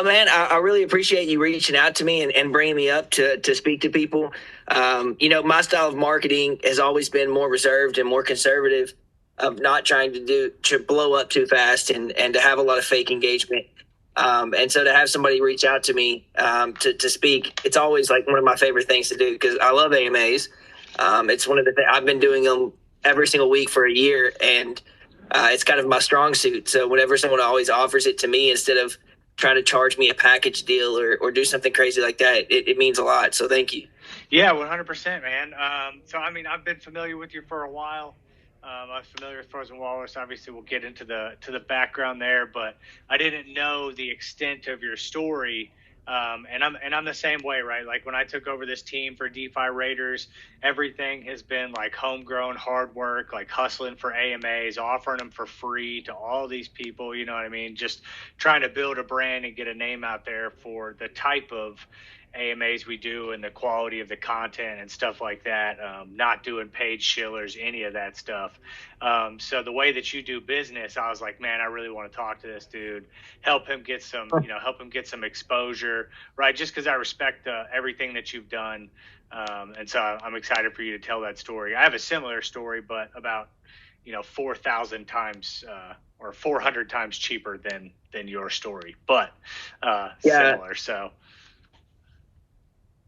Man, I really appreciate you reaching out to me and bringing me up to speak to people. My style of marketing has always been more reserved and more conservative, of not trying to blow up too fast and to have a lot of fake engagement. And so to have somebody reach out to me to speak, it's always like one of my favorite things to do because I love AMAs. It's one of the things I've been doing them every single week for a year, and it's kind of my strong suit. So whenever someone always offers it to me instead of trying to charge me a package deal or do something crazy like that, it means a lot. So thank you. Yeah, 100%, man. So, I mean, I've been familiar with you for a while. I'm familiar with Frozen Walrus. Obviously, we'll get into the background there, but I didn't know the extent of your story. And I'm the same way, right? Like when I took over this team for DeFi Raiders, everything has been like homegrown hard work, like hustling for AMAs, offering them for free to all these people. You know what I mean? Just trying to build a brand and get a name out there for the type of AMAs we do and the quality of the content and stuff like that. Not doing paid shillers, any of that stuff. So the way that you do business, I was like, man, I really want to talk to this dude, help him get some exposure, right? Just because I respect everything that you've done. And so I'm excited for you to tell that story. I have a similar story, but about, 4,000 times, or 400 times cheaper than your story, but similar. So.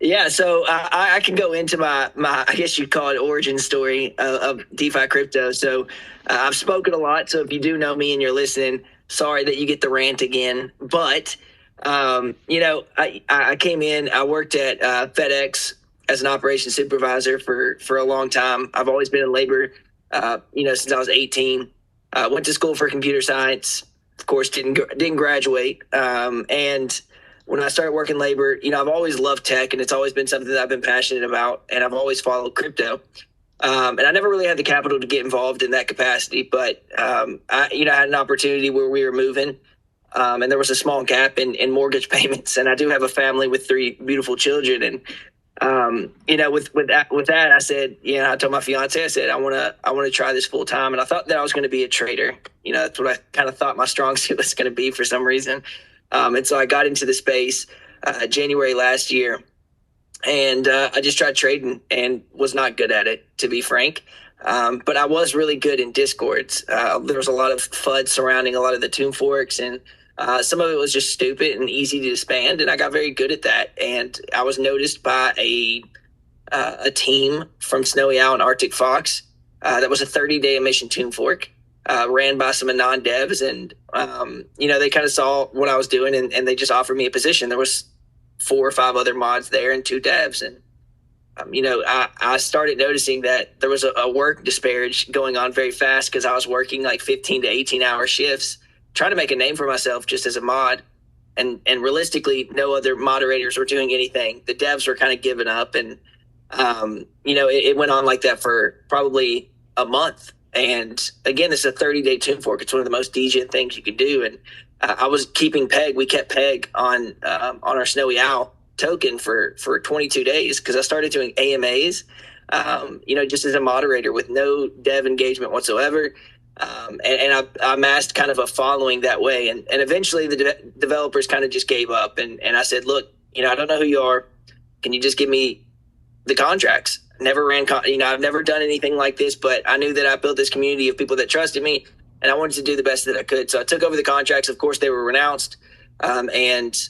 Yeah, so I can go into my I guess you'd call it origin story of DeFi crypto. So I've spoken a lot. So if you do know me and you're listening, sorry that you get the rant again. But I came in. I worked at FedEx as an operations supervisor for a long time. I've always been in labor, since I was 18. Went to school for computer science. Of course, didn't graduate, and when I started working labor, I've always loved tech, and it's always been something that I've been passionate about, and I've always followed crypto. And I never really had the capital to get involved in that capacity, but I had an opportunity where we were moving, and there was a small gap in mortgage payments, and I do have a family with 3 beautiful children, and with that, I said, I told my fiance, I said, I want to try this full time, and I thought that I was going to be a trader. That's what I kind of thought my strong suit was going to be for some reason. And so I got into the space January last year, and I just tried trading and was not good at it, to be frank. But I was really good in Discords. There was a lot of FUD surrounding a lot of the tune forks, and some of it was just stupid and easy to disband, and I got very good at that. And I was noticed by a team from Snowy Owl and Arctic Fox that was a 30-day emission tune fork. Ran by some non-devs, and they kind of saw what I was doing, and they just offered me a position. There was 4 or 5 other mods there and 2 devs, and I started noticing that there was a work disparage going on very fast because I was working like 15 to 18-hour shifts, trying to make a name for myself just as a mod, and realistically, no other moderators were doing anything. The devs were kind of giving up, and it went on like that for probably a month. And again, this is a 30-day tune fork. It's one of the most degen things you can do. And I was keeping peg. We kept peg on our Snowy Owl token for 22 days because I started doing AMAs, just as a moderator with no dev engagement whatsoever. And I amassed kind of a following that way. And eventually the developers kind of just gave up. And I said, look, I don't know who you are. Can you just give me the contracts? Never ran, I've never done anything like this, but I knew that I built this community of people that trusted me, and I wanted to do the best that I could. So I took over the contracts. Of course, they were renounced, and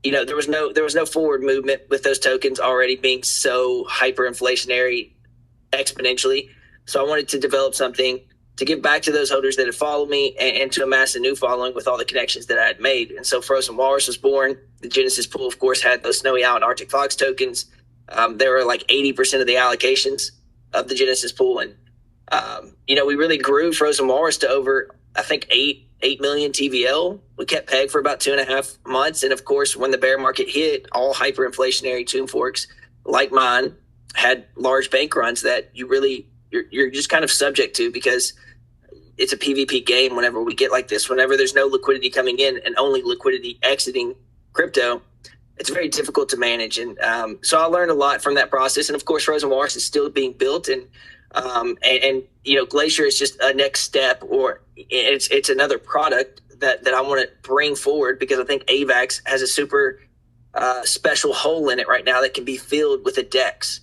there was no forward movement with those tokens already being so hyperinflationary exponentially. So I wanted to develop something to give back to those holders that had followed me, and to amass a new following with all the connections that I had made. And so Frozen Walrus was born. The Genesis pool, of course, had those Snowy Owl and Arctic Fox tokens. There were like 80% of the allocations of the Genesis pool. And, we really grew Frozen Walrus to over, I think, 8 million TVL. We kept peg for about 2.5 months. And of course, when the bear market hit, all hyperinflationary tune forks like mine had large bank runs that you're just kind of subject to, because it's a PvP game whenever we get like this. Whenever there's no liquidity coming in and only liquidity exiting crypto, it's very difficult to manage. And so I learned a lot from that process. And of course, Frozen Walrus is still being built, and Glacier is just a next step, or it's another product that I want to bring forward, because I think AVAX has a super special hole in it right now that can be filled with a DEX.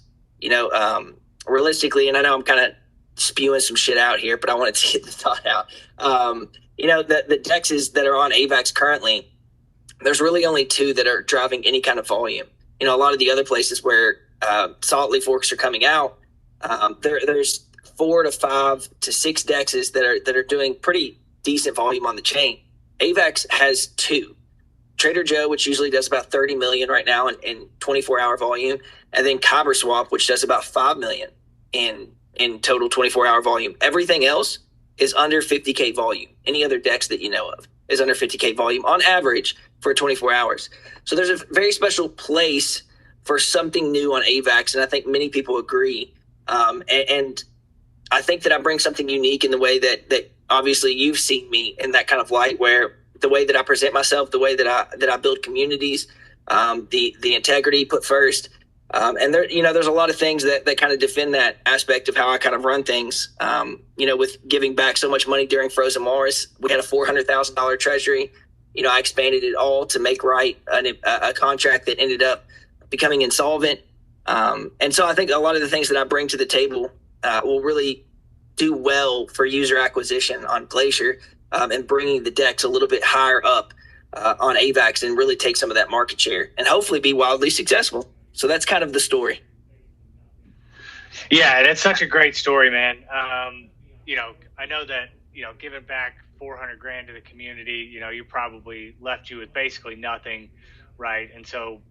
Realistically, and I know I'm kind of spewing some shit out here, but I wanted to get the thought out. The DEXs that are on AVAX currently, there's really only two that are driving any kind of volume. A lot of the other places where solid leaf forks are coming out, there's 4 to 5 to 6 DEXs that are doing pretty decent volume on the chain. AVAX has 2. Trader Joe, which usually does about 30 million right now in 24-hour volume, and then Kyber Swap, which does about 5 million in total 24-hour volume. Everything else is under 50K volume. Any other DEX that you know of is under 50K volume on average for 24 hours. So there's a very special place for something new on AVAX, and I think many people agree. And I think that I bring something unique in the way that obviously you've seen me in that kind of light, where the way that I present myself, the way that I build communities, the integrity put first. And there's a lot of things that kind of defend that aspect of how I kind of run things. With giving back so much money during Frozen Walrus, we had a $400,000 treasury. I expanded it all to make right a contract that ended up becoming insolvent. And so I think a lot of the things that I bring to the table will really do well for user acquisition on Glacier, and bringing the DEX a little bit higher up on AVAX and really take some of that market share and hopefully be wildly successful. So that's kind of the story. Yeah, that's such a great story, man. I know that, giving back 400 grand to the community, you probably left you with basically nothing, right? And so,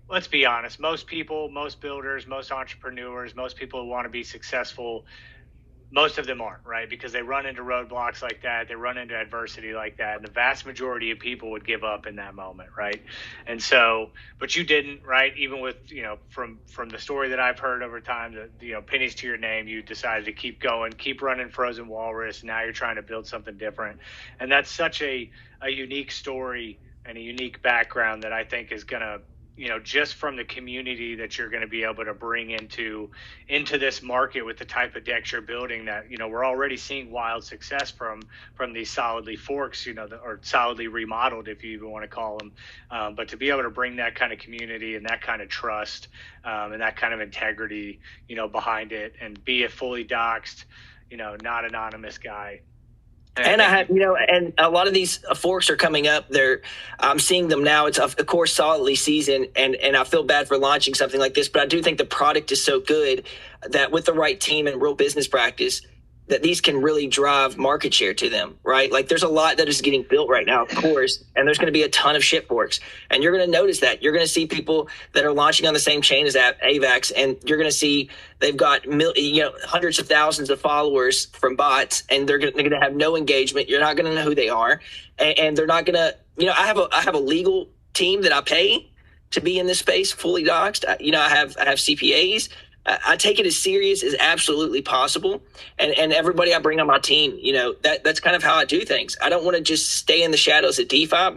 let's be honest, most people, most builders, most entrepreneurs, most people who want to be successful, most of them aren't, right? Because they run into roadblocks like that. They run into adversity like that. And the vast majority of people would give up in that moment, right? And so, but you didn't, right? Even with, from the story that I've heard over time, that, pennies to your name, you decided to keep going, keep running Frozen Walrus. Now you're trying to build something different. And that's such a unique story and a unique background that I think is going to, just from the community that you're going to be able to bring into this market with the type of decks you're building, that, we're already seeing wild success from these solidly forks, or solidly remodeled, if you even want to call them. But to be able to bring that kind of community and that kind of trust, and that kind of integrity, behind it, and be a fully doxed, not anonymous guy. And I have, and a lot of these forks are coming up. I'm seeing them now. It's of course solidly seasoned, and I feel bad for launching something like this, but I do think the product is so good that with the right team and real business practice, that these can really drive market share to them, right? Like there's a lot that is getting built right now, of course, and there's going to be a ton of shit forks. And you're going to notice that. You're going to see people that are launching on the same chain as AVAX, and you're going to see they've got hundreds of thousands of followers from bots, and they're going to have no engagement. You're not going to know who they are, and they're not going to, I have a legal team that I pay to be in this space, fully doxed. I have CPAs. I take it as serious as absolutely possible. And everybody I bring on my team, that's kind of how I do things. I don't want to just stay in the shadows of DeFi.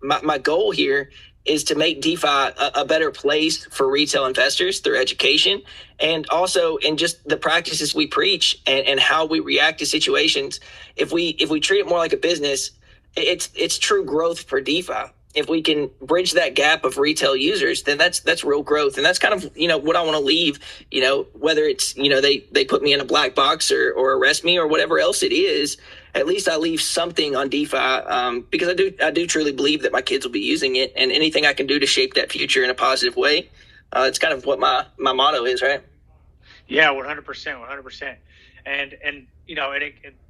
My goal here is to make DeFi a better place for retail investors through education, and also in just the practices we preach and how we react to situations. If we treat it more like a business, it's true growth for DeFi. If we can bridge that gap of retail users, then that's real growth. And that's kind of, what I want to leave, whether it's, they put me in a black box or arrest me or whatever else it is, at least I leave something on DeFi, because I do truly believe that my kids will be using it, and anything I can do to shape that future in a positive way. It's kind of what my motto is, right? Yeah, 100%. And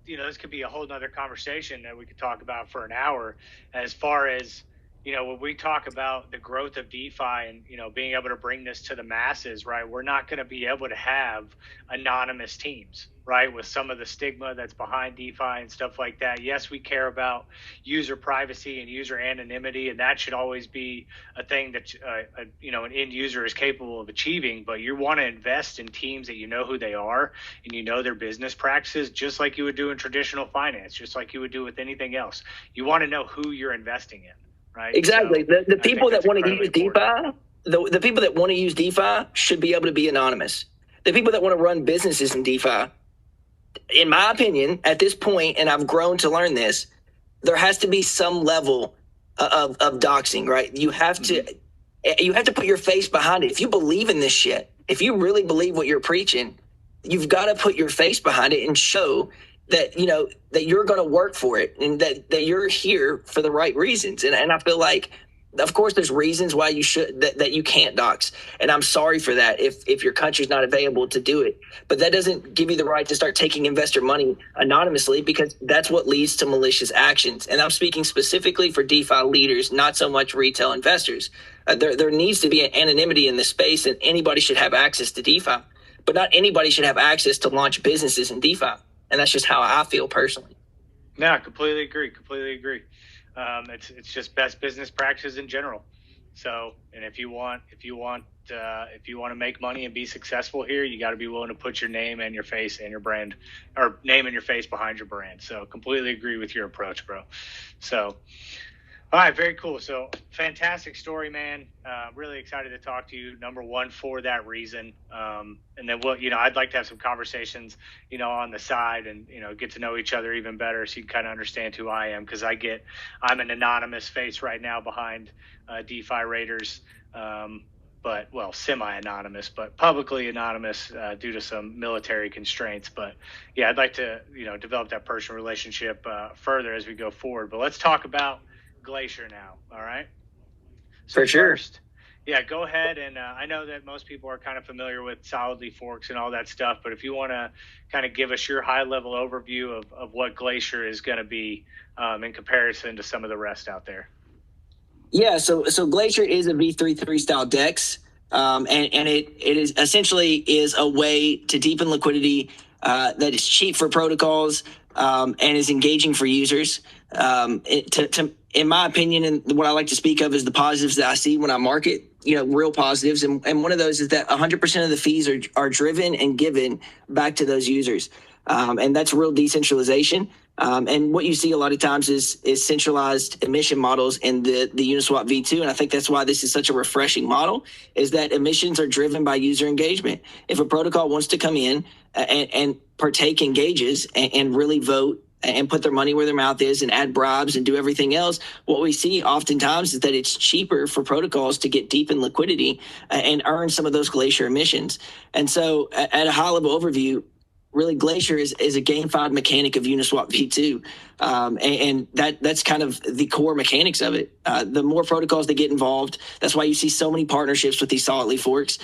this could be a whole nother conversation that we could talk about for an hour, as far as, when we talk about the growth of DeFi and, being able to bring this to the masses, right, we're not going to be able to have anonymous teams, right, with some of the stigma that's behind DeFi and stuff like that. Yes, we care about user privacy and user anonymity, and that should always be a thing that, an end user is capable of achieving. But you want to invest in teams that who they are and their business practices, just like you would do in traditional finance, just like you would do with anything else. You want to know who you're investing in. Right? Exactly. So the people that want to use DeFi, the people that want to use DeFi should be able to be anonymous. The people that want to run businesses in DeFi, in my opinion, at this point, and I've grown to learn this, there has to be some level of doxing, right? You have to put your face behind it. If you believe in this shit, if you really believe what you're preaching, you've got to put your face behind it and show that, you know, that you're going to work for it and that you're here for the right reasons. And I feel like, of course, there's reasons why you should that you can't dox, and I'm sorry for that if your country's not available to do it. But that doesn't give you the right to start taking investor money anonymously, because that's what leads to malicious actions. And I'm speaking specifically for DeFi leaders, not so much retail investors. There needs to be an anonymity in this space, and anybody should have access to DeFi, but not anybody should have access to launch businesses in DeFi. And that's just how I feel personally. No, completely agree. Completely agree. It's just best business practices in general. So, and if you want to make money and be successful here, you got to be willing to put your name and your face and your brand, or name and your face behind your brand. So, completely agree with your approach, bro. So, all right, very cool. So, fantastic story, man. Really excited to talk to you. Number one, for that reason. And then I'd like to have some conversations, on the side, and get to know each other even better, so you can kind of understand who I am, because I'm an anonymous face right now behind DeFi Raiders, but semi-anonymous, but publicly anonymous due to some military constraints. But yeah, I'd like to develop that personal relationship further as we go forward. But let's talk about Glacier now. All right. So for sure. First, yeah, go ahead. And I know that most people are kind of familiar with solidly forks and all that stuff, but if you want to kind of give us your high level overview of what Glacier is going to be in comparison to some of the rest out there. Yeah. So Glacier is a V33 style DEX. And it is essentially is a way to deepen liquidity that is cheap for protocols and is engaging for users. In my opinion, and what I like to speak of is the positives that I see when I market, real positives. And one of those is that 100% of the fees are driven and given back to those users. And that's real decentralization. And what you see a lot of times is centralized emission models in the Uniswap V2. And I think that's why this is such a refreshing model, is that emissions are driven by user engagement. If a protocol wants to come in and partake, engages, and really vote and put their money where their mouth is and add bribes and do everything else, what we see oftentimes is that it's cheaper for protocols to get deep in liquidity and earn some of those Glacier emissions. And so at a high level overview, really Glacier is a gamified mechanic of Uniswap V2. And that's kind of the core mechanics of it. The more protocols that get involved, that's why you see so many partnerships with these solidly forks,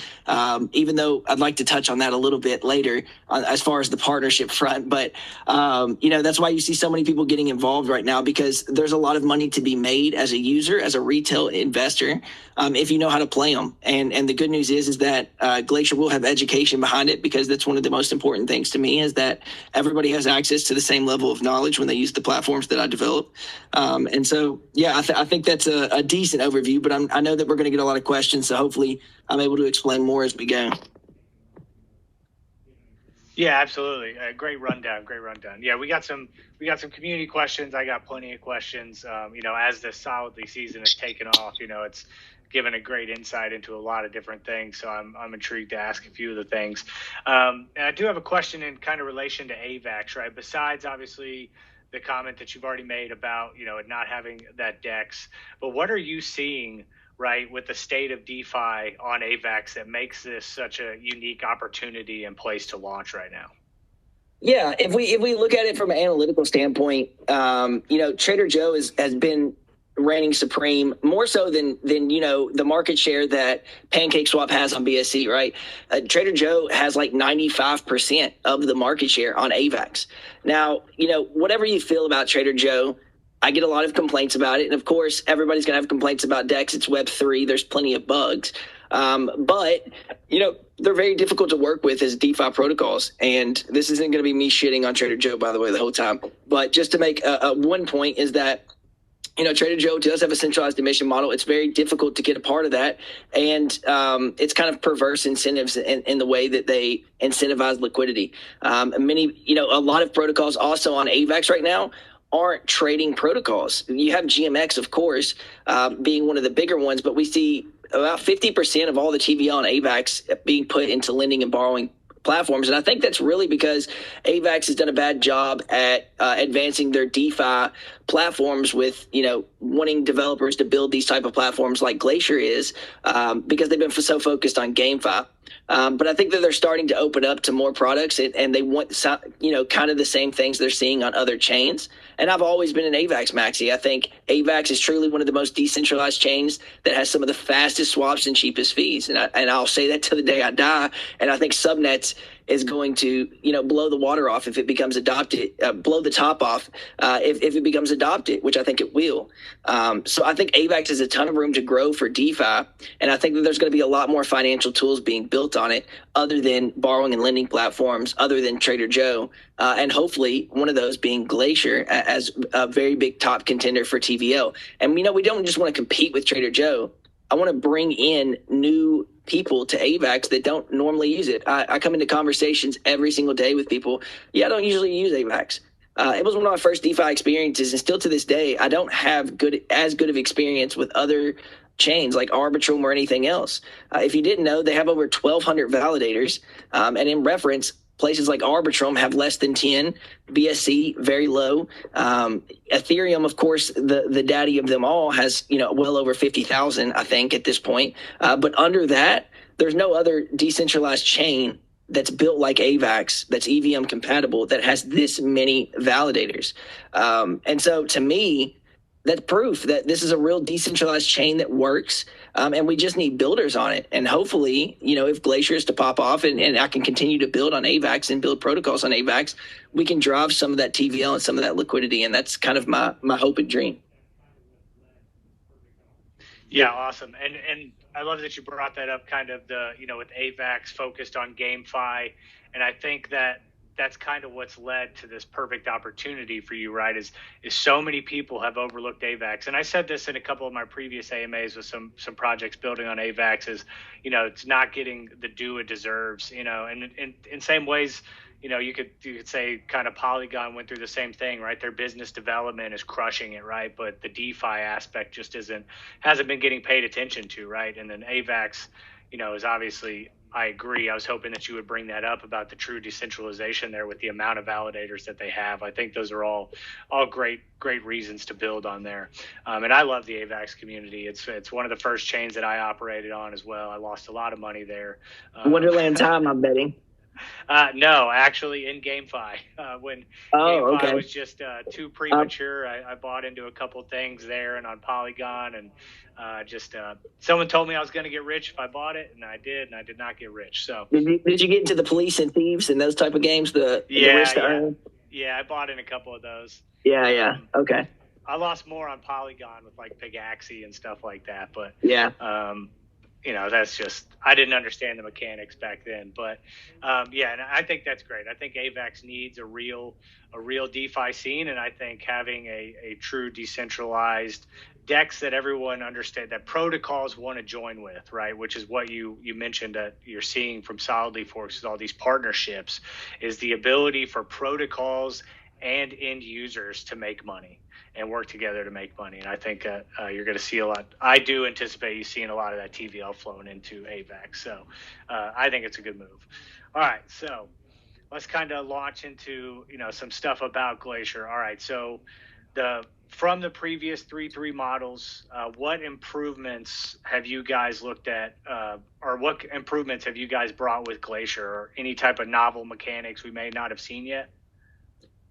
even though I'd like to touch on that a little bit later as far as the partnership front. But, that's why you see so many people getting involved right now, because there's a lot of money to be made as a user, as a retail investor, if you know how to play them. And the good news is that Glacier will have education behind it, because that's one of the most important things to me, is that everybody has access to the same level of knowledge when they use the platforms that I develop. And so, yeah, I think that's a decent overview, but I know that we're going to get a lot of questions, so hopefully I'm able to explain more as we go. Yeah, absolutely. Great rundown. Yeah, we got some community questions. I got plenty of questions. As the solidly season has taken off, it's given a great insight into a lot of different things. So I'm intrigued to ask a few of the things. And I do have a question in kind of relation to AVAX, right? Besides, obviously, the comment that you've already made about, it not having that DEX, but what are you seeing, right, with the state of DeFi on AVAX that makes this such a unique opportunity and place to launch right now? Yeah, if we look at it from an analytical standpoint, Trader Joe has been reigning supreme, more so than the market share that PancakeSwap has on BSC, right? Trader Joe has like 95% of the market share on AVAX. Now, whatever you feel about Trader Joe, I get a lot of complaints about it. And of course, everybody's going to have complaints about DEX. It's Web3. There's plenty of bugs. But, they're very difficult to work with as DeFi protocols. And this isn't going to be me shitting on Trader Joe, by the way, the whole time. But just to make one point is that, Trader Joe does have a centralized emission model. It's very difficult to get a part of that. And it's kind of perverse incentives in the way that they incentivize liquidity. A lot of protocols also on AVAX right now aren't trading protocols. You have GMX, of course, being one of the bigger ones, but we see about 50% of all the TV on AVAX being put into lending and borrowing platforms. And I think that's really because AVAX has done a bad job at advancing their DeFi platforms with, wanting developers to build these type of platforms like Glacier is, because they've been so focused on GameFi. But I think that they're starting to open up to more products, and they want, kind of the same things they're seeing on other chains. And I've always been an AVAX maxi. I think AVAX is truly one of the most decentralized chains that has some of the fastest swaps and cheapest fees. And I'll say that to the day I die. And I think subnets is going to, blow the water off if it becomes adopted, blow the top off if it becomes adopted, which I think it will. So I think AVAX has a ton of room to grow for DeFi, and I think that there's going to be a lot more financial tools being built on it, other than borrowing and lending platforms, other than Trader Joe, and hopefully one of those being Glacier as a very big top contender for TVL. And we don't just want to compete with Trader Joe. I want to bring in new people to AVAX that don't normally use it. I come into conversations every single day with people. Yeah, I don't usually use AVAX. It was one of my first DeFi experiences, and still to this day, I don't have as good of experience with other chains like Arbitrum or anything else. If you didn't know, they have over 1,200 validators, and in reference, places like Arbitrum have less than 10, BSC very low. Ethereum, of course, the daddy of them all, has well over 50,000, I think, at this point. But under that, there's no other decentralized chain that's built like AVAX, that's EVM compatible, that has this many validators. And so to me, that's proof that this is a real decentralized chain that works, and we just need builders on it. And hopefully, if Glacier is to pop off and I can continue to build on AVAX and build protocols on AVAX, we can drive some of that TVL and some of that liquidity, and that's kind of my hope and dream. Yeah, awesome. And I love that you brought that up, kind of with AVAX focused on GameFi. And I think that's kind of what's led to this perfect opportunity for you, right? Is so many people have overlooked AVAX. And I said this in a couple of my previous AMAs with some projects building on AVAX, is, it's not getting the due it deserves, and in same ways, you could say kind of Polygon went through the same thing, right? Their business development is crushing it, right? But the DeFi aspect just hasn't been getting paid attention to, right? And then AVAX, is obviously, I agree. I was hoping that you would bring that up about the true decentralization there with the amount of validators that they have. I think those are all great reasons to build on there. And I love the AVAX community. It's one of the first chains that I operated on as well. I lost a lot of money there. Wonderland time, I'm betting. No, actually in GameFi. When GameFi was just too premature, I bought into a couple things there and on Polygon, and someone told me I was going to get rich if I bought it, and I did not get rich. So did you get into the police and thieves and those type of games? Yeah, I bought in a couple of those. Yeah. Okay. I lost more on Polygon with like Pegaxi and stuff like that, but yeah. That's just, I didn't understand the mechanics back then, but and I think that's great. I think AVAX needs a real DeFi scene, and I think having a true decentralized DEX that everyone understands, that protocols want to join with, right? Which is what you mentioned that you're seeing from Solidly Forks with all these partnerships, is the ability for protocols and end users to make money and work together to make money. And I think you're going to see a lot. I do anticipate you seeing a lot of that TVL flowing into AVAX. So I think it's a good move. All right, so let's kind of launch into some stuff about Glacier. All right, so from the previous 3.3 models, what improvements have you guys looked at, or what improvements have you guys brought with Glacier, or any type of novel mechanics we may not have seen yet?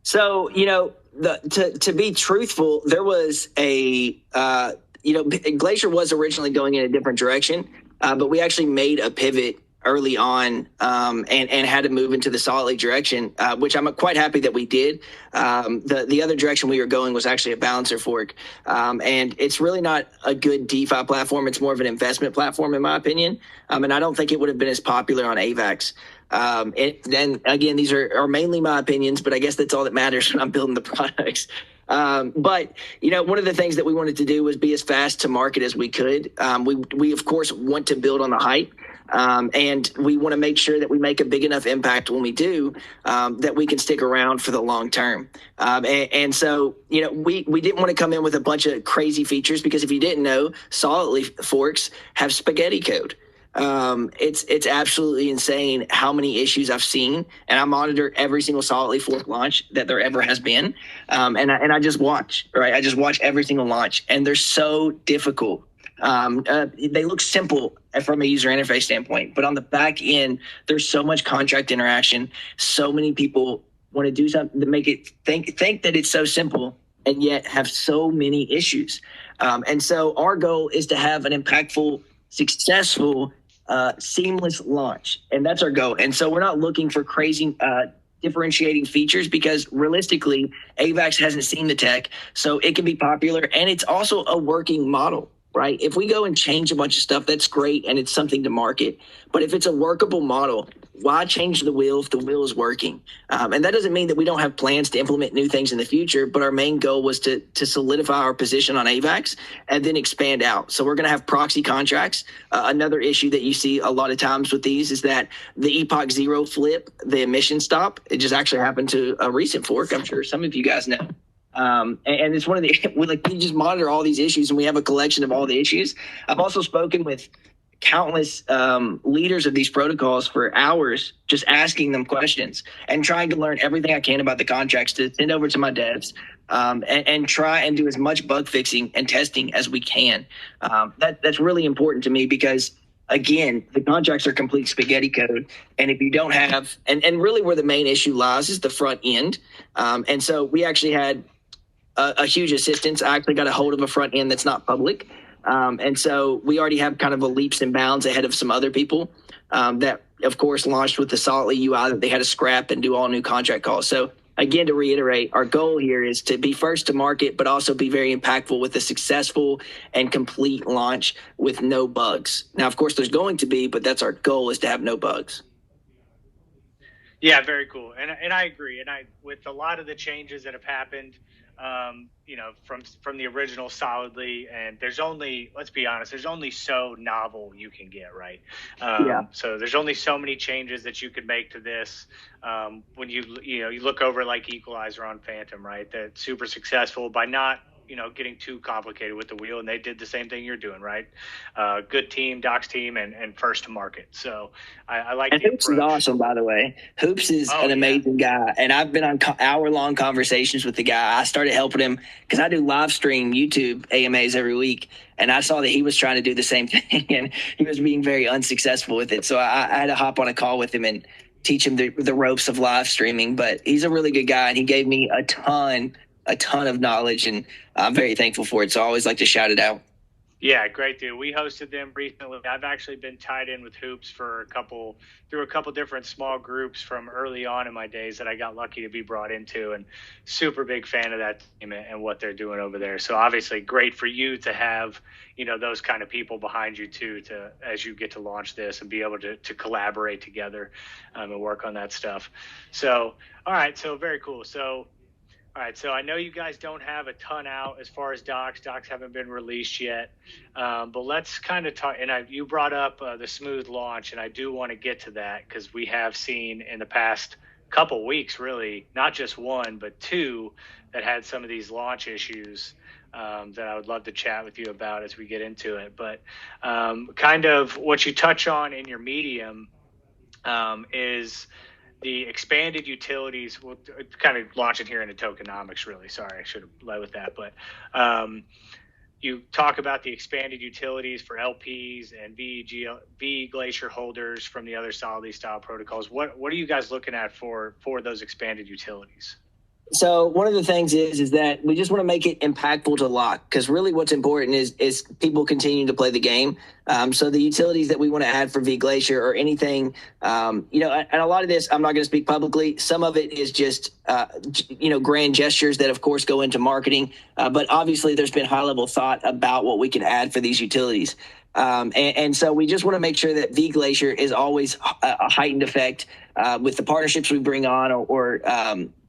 So, to be truthful, there was Glacier was originally going in a different direction, but we actually made a pivot early on and had to move into the Solidly direction, which I'm quite happy that we did. The other direction we were going was actually a balancer fork, and it's really not a good DeFi platform. It's more of an investment platform, in my opinion, and I don't think it would have been as popular on AVAX. Then again, these are mainly my opinions, but I guess that's all that matters when I'm building the products. But one of the things that we wanted to do was be as fast to market as we could. We of course want to build on the hype, and we want to make sure that we make a big enough impact when we do, that we can stick around for the long term. And so we didn't want to come in with a bunch of crazy features, because if you didn't know, Solidly Forks have spaghetti code. It's absolutely insane how many issues I've seen, and I monitor every single solidly fork launch that there ever has been, and I just watch, right? I just watch every single launch, and they're so difficult. They look simple from a user interface standpoint, but on the back end, there's so much contract interaction. So many people want to do something to make it think that it's so simple, and yet have so many issues. And so our goal is to have an impactful, successful, seamless launch, and that's our goal. And so we're not looking for crazy differentiating features, because realistically, AVAX hasn't seen the tech, so it can be popular, and it's also a working model. Right? If we go and change a bunch of stuff, that's great, and it's something to market. But if it's a workable model, why change the wheel if the wheel is working? And that doesn't mean that we don't have plans to implement new things in the future, but our main goal was to solidify our position on AVAX and then expand out. So we're going to have proxy contracts. Another issue that you see a lot of times with these is that the Epoch Zero flip, the emission stop, it just actually happened to a recent fork. I'm sure some of you guys know. And it's one of the, we just monitor all these issues, and we have a collection of all the issues. I've also spoken with countless leaders of these protocols for hours, just asking them questions and trying to learn everything I can about the contracts to send over to my devs, and try and do as much bug fixing and testing as we can. That's really important to me, because again, the contracts are complete spaghetti code. And if you don't have, and really where the main issue lies is the front end. And so we actually had a huge assistance. I actually got a hold of a front end that's not public. And so we already have kind of a leaps and bounds ahead of some other people that, of course, launched with the solidly UI that they had to scrap and do all new contract calls. So again, to reiterate, our goal here is to be first to market, but also be very impactful with a successful and complete launch with no bugs. Now, of course, there's going to be, but that's our goal, is to have no bugs. Yeah, very cool. And I agree. And with a lot of the changes that have happened, from the original solidly, and there's only, let's be honest, there's only so novel you can get, right? So there's only so many changes that you could make to this. When you look over like Equalizer on Phantom, right? That's super successful by not getting too complicated with the wheel, and they did the same thing you're doing, right? Good team, Doc's team, and first to market. So I like. And Hoops is awesome, by the way. Hoops is an amazing guy, and I've been on hour-long conversations with the guy. I started helping him because I do live stream YouTube AMAs every week, and I saw that he was trying to do the same thing, and he was being very unsuccessful with it. So I had to hop on a call with him and teach him the ropes of live streaming. But he's a really good guy, and he gave me a ton of knowledge, and I'm very thankful for it. So I always like to shout it out. Yeah, great dude. We hosted them recently. I've actually been tied in with Hoops for through a couple different small groups from early on in my days that I got lucky to be brought into, and super big fan of that team and what they're doing over there. So obviously great for you to have, those kind of people behind you too, as you get to launch this and be able to collaborate together and work on that stuff. So, all right. So very cool. All right, so I know you guys don't have a ton out as far as docs. Docs haven't been released yet, but let's kind of talk. And you brought up the smooth launch, and I do want to get to that because we have seen in the past couple weeks, really, not just one, but two that had some of these launch issues that I would love to chat with you about as we get into it. But kind of what you touch on in your Medium is the expanded utilities. We'll kind of launch it here into tokenomics, really. Sorry, I should have led with that. But you talk about the expanded utilities for LPs and V Glacier holders from the other solidly style protocols. What are you guys looking at for those expanded utilities? So one of the things is that we just want to make it impactful to lock, because really what's important is people continuing to play the game. So the utilities that we want to add for V Glacier or anything, and a lot of this, I'm not going to speak publicly. Some of it is just, grand gestures that of course go into marketing. But obviously there's been high level thought about what we can add for these utilities. And so we just want to make sure that V Glacier is always a heightened effect with the partnerships we bring on or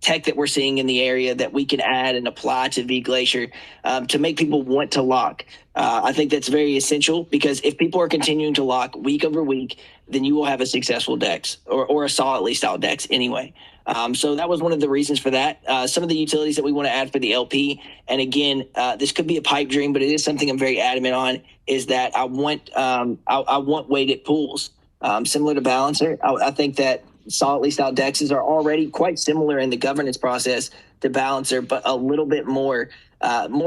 tech that we're seeing in the area that we can add and apply to V Glacier to make people want to lock. I think that's very essential, because if people are continuing to lock week over week, then you will have a successful DEX or a solidly styled DEX anyway. So that was one of the reasons for that. Some of the utilities that we want to add for the LP, and again, this could be a pipe dream, but it is something I'm very adamant on, is that I want weighted pools, similar to Balancer. I think that solidly styled dexes are already quite similar in the governance process to Balancer, but a little bit more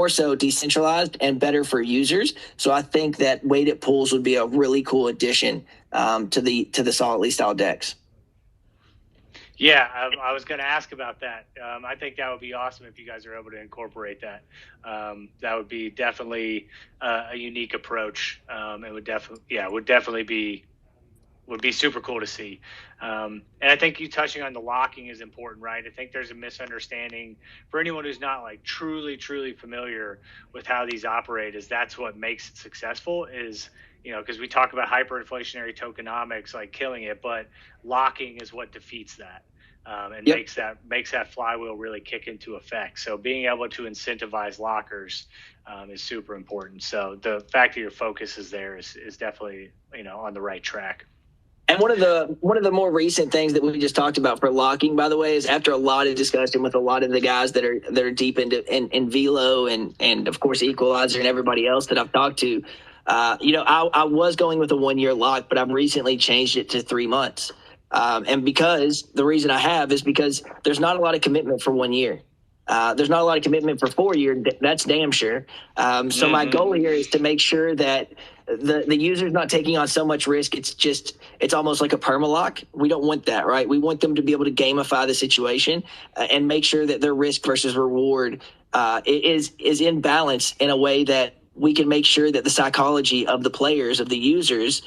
so decentralized and better for users. So I think that weighted pools would be a really cool addition to the solidly styled dex. Yeah, I was going to ask about that. I think that would be awesome if you guys are able to incorporate that. That would be definitely a unique approach. It would definitely be super cool to see. And I think you touching on the locking is important, right? I think there's a misunderstanding for anyone who's not like truly familiar with how these operate. Is that's what makes it successful is, because we talk about hyperinflationary tokenomics, like killing it, but locking is what defeats that. And Yep. makes that flywheel really kick into effect. So being able to incentivize lockers is super important. So the fact that your focus is there is definitely on the right track. And one of the more recent things that we just talked about for locking, by the way, is after a lot of discussion with a lot of the guys that are deep in Velo and of course Equalizer and everybody else that I've talked to, I was going with a 1 year lock, but I've recently changed it to 3 months. And because the reason I have is because there's not a lot of commitment for 1 year. There's not a lot of commitment for 4 years. That's damn sure. So my goal here is to make sure that the user's not taking on so much risk. It's almost like a perma-lock. We don't want that, right? We want them to be able to gamify the situation and make sure that their risk versus reward is in balance in a way that we can make sure that the psychology of the players, of the users,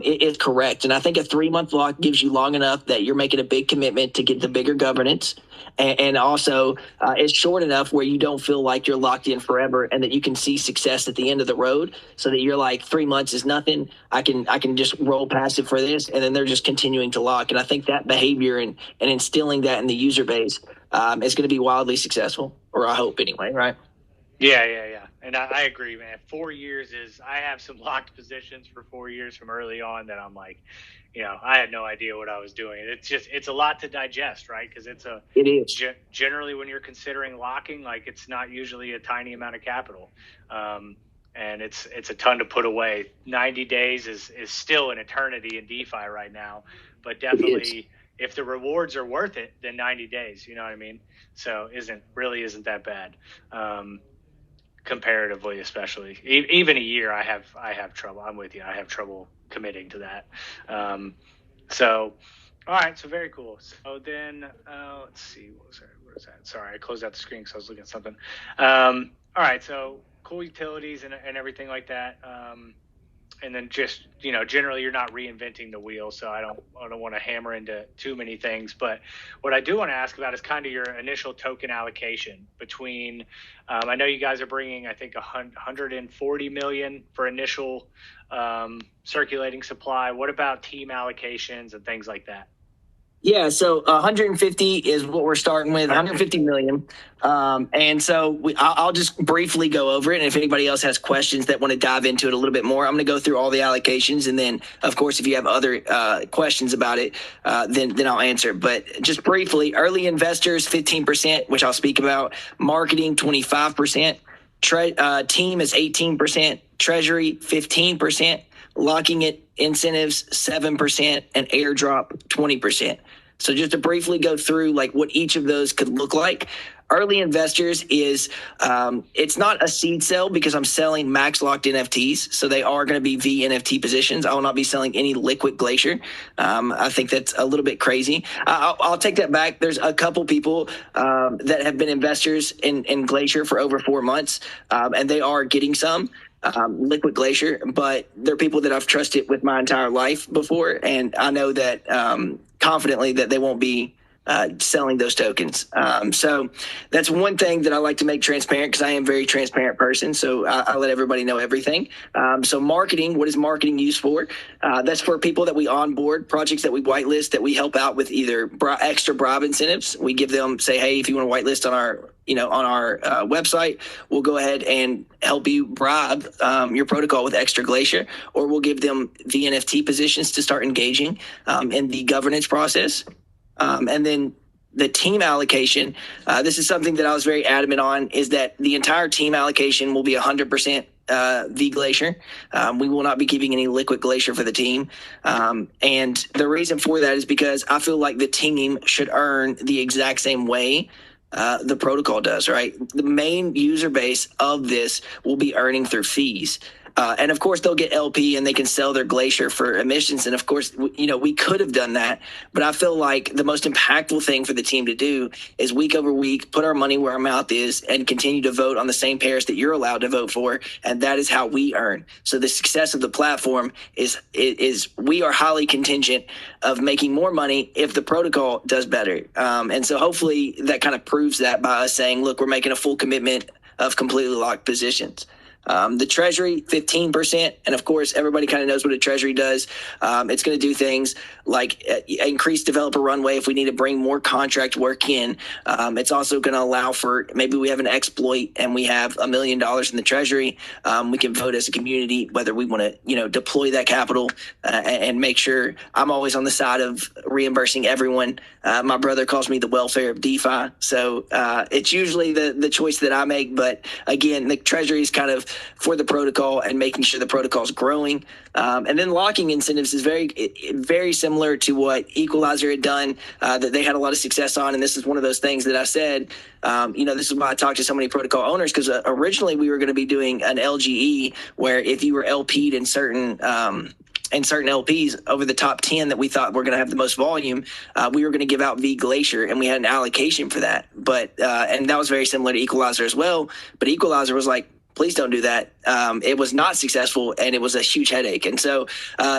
is correct. And I think a 3 month lock gives you long enough that you're making a big commitment to get the bigger governance. And also it's short enough where you don't feel like you're locked in forever and that you can see success at the end of the road so that you're like 3 months is nothing. I can just roll past it for this. And then they're just continuing to lock. And I think that behavior and instilling that in the user base is going to be wildly successful, or I hope anyway, right? Yeah. And I agree, man. 4 years I have some locked positions for 4 years from early on that I'm like, I had no idea what I was doing. It's a lot to digest, right? Because it is generally when you're considering locking, like it's not usually a tiny amount of capital. And it's a ton to put away. 90 days is still an eternity in DeFi right now, but definitely if the rewards are worth it, then 90 days, you know what I mean? So isn't that bad. Comparatively, especially even a year, I have trouble. I'm with you. I have trouble committing to that. So, all right. So very cool. So then, let's see. What is that? Sorry, I closed out the screen because I was looking at something. All right. So cool utilities and everything like that. And then just, generally you're not reinventing the wheel. So I don't want to hammer into too many things, but what I do want to ask about is kind of your initial token allocation between, I know you guys are bringing, I think 140 million for initial circulating supply. What about team allocations and things like that? Yeah, so 150 is what we're starting with, 150 million. And so I'll just briefly go over it. And if anybody else has questions that want to dive into it a little bit more, I'm going to go through all the allocations. And then, of course, if you have other questions about it, then I'll answer. But just briefly, early investors, 15%, which I'll speak about. Marketing, 25%. Team is 18%. Treasury, 15%. Locking it incentives 7% and airdrop 20%. So just to briefly go through like what each of those could look like. Early investors is it's not a seed sale because I'm selling max locked NFTs. So they are going to be VNFT positions. I will not be selling any liquid Glacier. I think that's a little bit crazy. I'll take that back. There's a couple people that have been investors in Glacier for over 4 months and they are getting some. Liquid Glacier, but they're people that I've trusted with my entire life before, and I know that confidently that they won't be selling those tokens. So that's one thing that I like to make transparent because I am a very transparent person. So I let everybody know everything. So marketing, what is marketing used for? That's for people that we onboard, projects that we whitelist, that we help out with either extra bribe incentives. We give them, say, hey, if you want to whitelist on our website, we'll go ahead and help you bribe your protocol with extra Glacier, or we'll give them the NFT positions to start engaging in the governance process. And then the team allocation, this is something that I was very adamant on, is that the entire team allocation will be 100% V Glacier. We will not be keeping any liquid Glacier for the team. And the reason for that is because I feel like the team should earn the exact same way the protocol does, right? The main user base of this will be earning through fees. And of course, they'll get LP and they can sell their Glacier for emissions. And of course, we could have done that. But I feel like the most impactful thing for the team to do is week over week, put our money where our mouth is and continue to vote on the same pairs that you're allowed to vote for. And that is how we earn. So the success of the platform is we are highly contingent of making more money if the protocol does better. And so hopefully that kind of proves that by us saying, look, we're making a full commitment of completely locked positions. The treasury, 15%. And of course, everybody kind of knows what a treasury does. It's going to do things like increase developer runway if we need to bring more contract work in. It's also going to allow for maybe we have an exploit and we have $1 million in the treasury. We can vote as a community whether we want to, deploy that capital and make sure I'm always on the side of reimbursing everyone. My brother calls me the welfare of DeFi. So it's usually the choice that I make. But again, the treasury is kind of for the protocol and making sure the protocol is growing. And then locking incentives is very similar to what Equalizer had done, that they had a lot of success on. And this is one of those things that I said, this is why I talked to so many protocol owners, because originally we were going to be doing an LGE where if you were LP'd in certain LPs over the top 10 that we thought were going to have the most volume, we were going to give out V Glacier, and we had an allocation for that. But and that was very similar to Equalizer as well. But Equalizer was like, please don't do that. It was not successful, and it was a huge headache. And so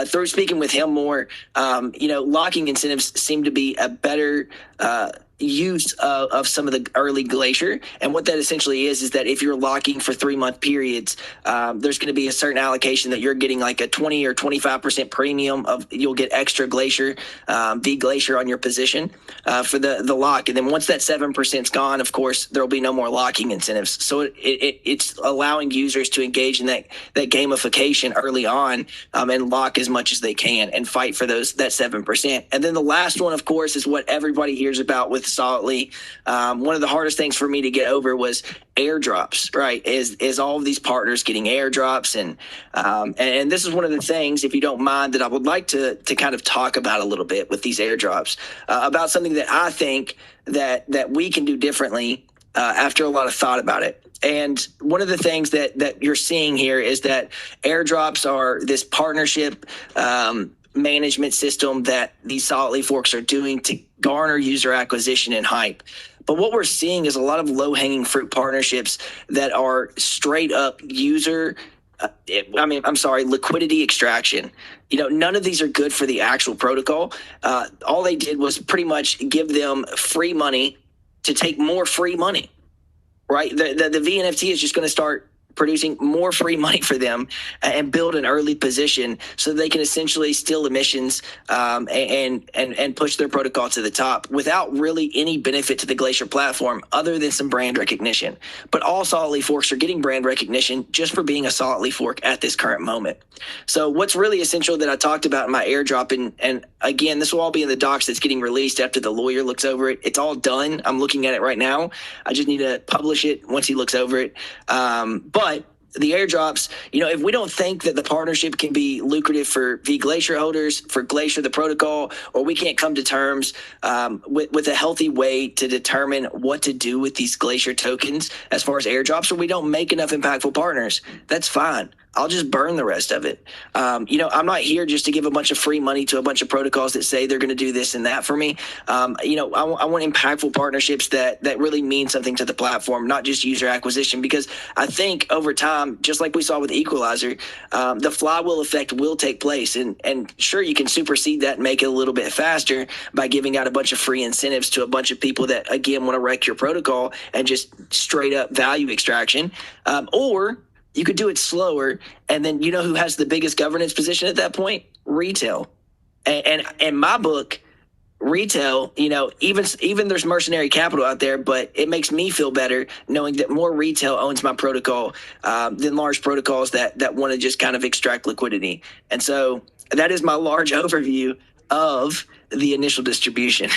through speaking with him more, locking incentives seem to be a better use of some of the early Glacier. And what that essentially is that if you're locking for 3-month periods, there's going to be a certain allocation that you're getting like a 20 or 25% premium of, you'll get extra Glacier, V Glacier on your position for the lock. And then once that 7% is gone, of course, there'll be no more locking incentives. So it's allowing users to engage in that gamification early on and lock as much as they can and fight for that 7%. And then the last one, of course, is what everybody hears about with Solidly. One of the hardest things for me to get over was airdrops, right? Is all of these partners getting airdrops, and this is one of the things, if you don't mind, that I would like to kind of talk about a little bit with these airdrops, about something that I think that we can do differently after a lot of thought about it. And one of the things that you're seeing here is that airdrops are this partnership management system that these Solidly forks are doing to garner user acquisition and hype. But what we're seeing is a lot of low-hanging fruit partnerships that are straight up liquidity extraction. None of these are good for the actual protocol. All they did was pretty much give them free money to take more free money, right? The VNFT is just going to start producing more free money for them and build an early position so they can essentially steal emissions and push their protocol to the top without really any benefit to the Glacier platform other than some brand recognition. But all Solidly forks are getting brand recognition just for being a Solidly fork at this current moment. So what's really essential that I talked about in my airdrop, and again, this will all be in the docs that's getting released after the lawyer looks over it. It's all done. I'm looking at it right now. I just need to publish it once he looks over it. But the airdrops, if we don't think that the partnership can be lucrative for V Glacier holders, for Glacier, the protocol, or we can't come to terms with a healthy way to determine what to do with these Glacier tokens as far as airdrops, or we don't make enough impactful partners, that's fine. I'll just burn the rest of it. I'm not here just to give a bunch of free money to a bunch of protocols that say they're going to do this and that for me. I want impactful partnerships that really mean something to the platform, not just user acquisition, because I think over time, just like we saw with Equalizer, the flywheel effect will take place. And sure, you can supersede that and make it a little bit faster by giving out a bunch of free incentives to a bunch of people that, again, want to wreck your protocol and just straight up value extraction. Or you could do it slower, and then who has the biggest governance position at that point? Retail. And in my book, retail, even there's mercenary capital out there, but it makes me feel better knowing that more retail owns my protocol than large protocols that want to just kind of extract liquidity. And so that is my large overview of the initial distribution.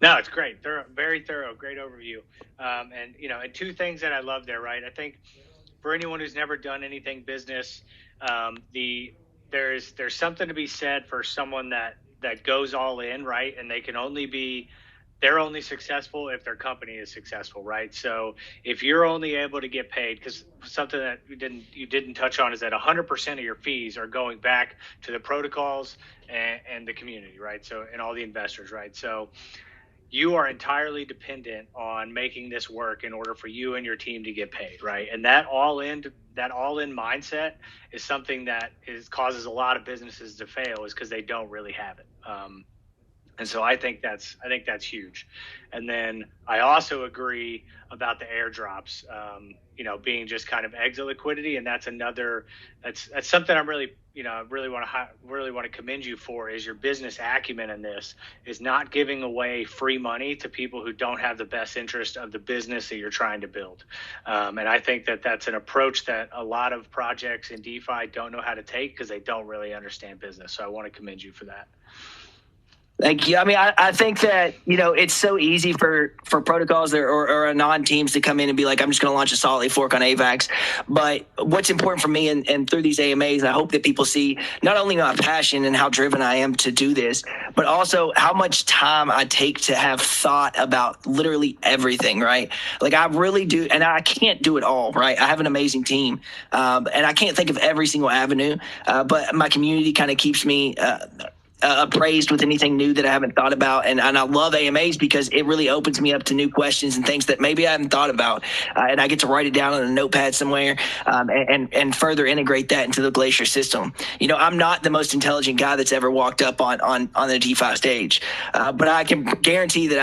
No, it's great. Thorough, very thorough, great overview. And two things that I love there, right? I think for anyone who's never done anything business, there's something to be said for someone that goes all in, right? And they're only successful if their company is successful, right? So if you're only able to get paid, because something that you didn't touch on is that 100% of your fees are going back to the protocols and the community, right? So, and all the investors, right? So you are entirely dependent on making this work in order for you and your team to get paid, right? And that all in mindset is something that causes a lot of businesses to fail, is because they don't really have it. And so I think that's huge. And then I also agree about the airdrops, being just kind of exit liquidity. And that's something I'm really, really want to commend you for, is your business acumen in this, is not giving away free money to people who don't have the best interest of the business that you're trying to build. And I think that that's an approach that a lot of projects in DeFi don't know how to take, because they don't really understand business. So I want to commend you for that. Thank you. I mean, I think that, it's so easy for protocols or non-teams to come in and be like, I'm just going to launch a solid fork on AVAX. But what's important for me and through these AMAs, I hope that people see not only my passion and how driven I am to do this, but also how much time I take to have thought about literally everything, right? Like, I really do. And I can't do it all, right? I have an amazing team. And I can't think of every single avenue, but my community kind of keeps me appraised with anything new that I haven't thought about. And I love AMAs because it really opens me up to new questions and things that maybe I haven't thought about. And I get to write it down on a notepad somewhere, and further integrate that into the Glacier system. I'm not the most intelligent guy that's ever walked up on the DeFi stage, but I can guarantee that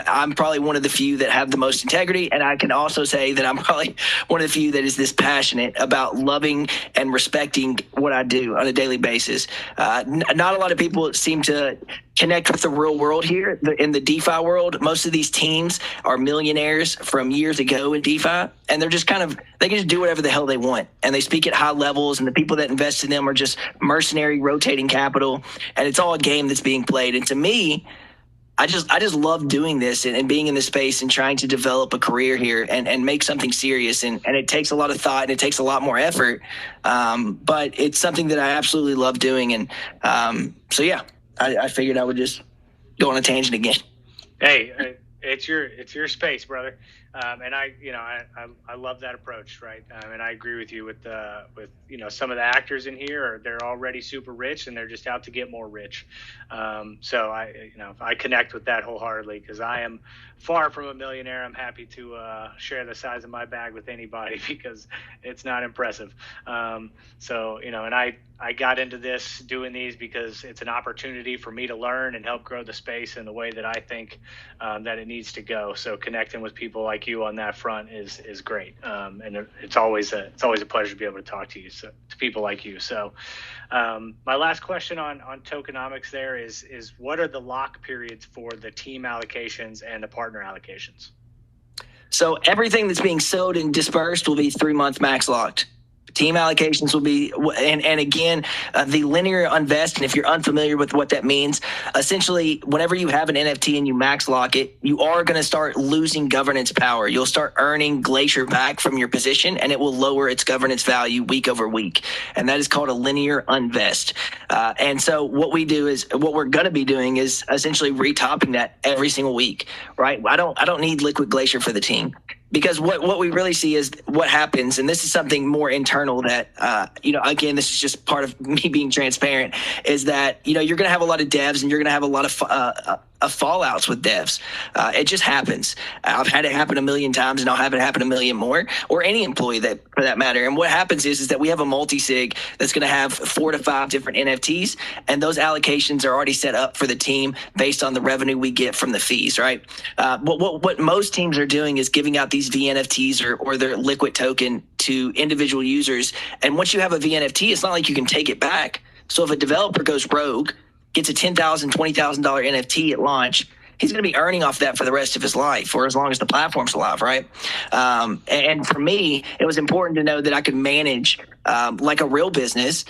I'm probably one of the few that have the most integrity. And I can also say that I'm probably one of the few that is this passionate about loving and respecting what I do on a daily basis. Not a lot of people seem to connect with the real world here in the DeFi world. Most of these teams are millionaires from years ago in DeFi, and they're just they can just do whatever the hell they want. And they speak at high levels, and the people that invest in them are just mercenary rotating capital, and it's all a game that's being played. And to me, I just love doing this and being in this space and trying to develop a career here and make something serious. And it takes a lot of thought and it takes a lot more effort. But it's something that I absolutely love doing. And so, yeah, I figured I would just go on a tangent again. Hey, it's your space, brother. And I love that approach, right? And I agree with you with some of the actors in here they're already super rich and they're just out to get more rich. So I connect with that wholeheartedly, because I am far from a millionaire. I'm happy to share the size of my bag with anybody because it's not impressive. And I got into this doing these because it's an opportunity for me to learn and help grow the space in the way that I think that it needs to go. So connecting with people like you on that front is great. And it's always a pleasure to be able to talk to you, to people like you. So my last question on tokenomics there is what are the lock periods for the team allocations and the partner allocations? So everything that's being sold and dispersed will be 3 months max locked. Team allocations will be, and again, the linear unvest, and if you're unfamiliar with what that means, essentially, whenever you have an NFT and you max lock it, you are going to start losing governance power. You'll start earning Glacier back from your position, and it will lower its governance value week over week. And that is called a linear unvest. And so what we're going to be doing is essentially retopping that every single week, right? I don't need liquid Glacier for the team. Because what we really see is what happens, and this is something more internal that, again, this is just part of me being transparent, is that, you're going to have a lot of devs and you're going to have a lot of fallouts with devs. It just happens. I've had it happen a million times, and I'll have it happen a million more, or any employee that for that matter. And what happens is that we have a multi-sig that's going to have 4 to 5 different NFTs, and those allocations are already set up for the team based on the revenue we get from the fees, right? What most teams are doing is giving out these VNFTs or their liquid token to individual users. And once you have a VNFT, it's not like you can take it back. So if a developer goes rogue, gets a $10,000, $20,000 NFT at launch, he's going to be earning off that for the rest of his life, or as long as the platform's alive, right? And for me, it was important to know that I could manage like a real business,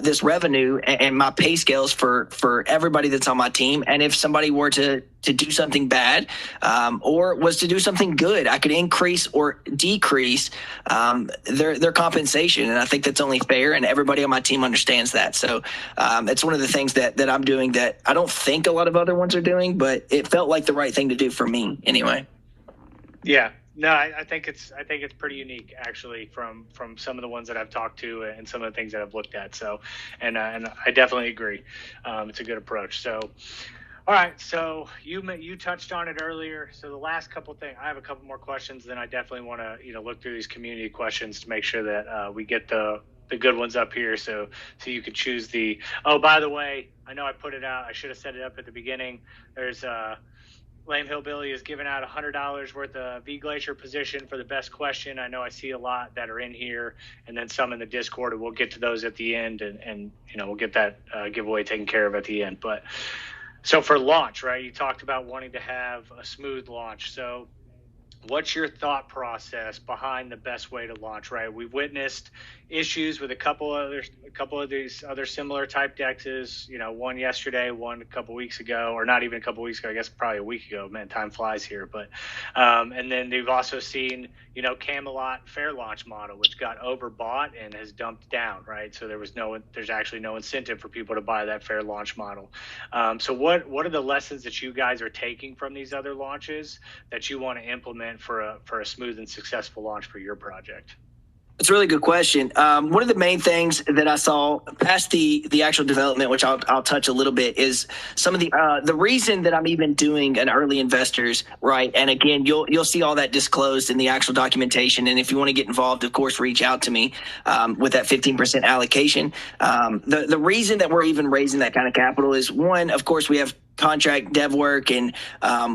this revenue and my pay scales for everybody that's on my team. And if somebody were to do something bad or was to do something good, I could increase or decrease their compensation. And I think that's only fair, and everybody on my team understands that. So it's one of the things that I'm doing that I don't think a lot of other ones are doing, but it felt like the right thing to do for me anyway. Yeah. No, I think it's pretty unique actually from some of the ones that I've talked to and some of the things that I've looked at. So, and I definitely agree. It's a good approach. So, all right. So you touched on it earlier. So the last couple things, I have a couple more questions. Then I definitely want to look through these community questions to make sure that we get the good ones up here. So you can choose the. Oh, by the way, I know I put it out. I should have set it up at the beginning. There's Lame Hillbilly is giving out $100 worth of V Glacier position for the best question. I know I see a lot that are in here, and then some in the Discord, and we'll get to those at the end, and we'll get that giveaway taken care of at the end. But so for launch, right? You talked about wanting to have a smooth launch. So what's your thought process behind the best way to launch, right? We've witnessed issues with a couple of these other similar type dexes, one yesterday, one a couple weeks ago, or not even a couple weeks ago, I guess probably a week ago. Man, time flies here. But and then they've also seen Camelot fair launch model, which got overbought and has dumped down, right? So there's actually no incentive for people to buy that fair launch model. So what are the lessons that you guys are taking from these other launches that you want to implement for a smooth and successful launch for your project? It's a really good question. One of the main things that I saw past the actual development, which I'll touch a little bit, is some of the reason that I'm even doing an early investors, right? And again, you'll see all that disclosed in the actual documentation. And if you want to get involved, of course, reach out to me with that 15% allocation. The reason that we're even raising that kind of capital is, one, of course, we have contract dev work, and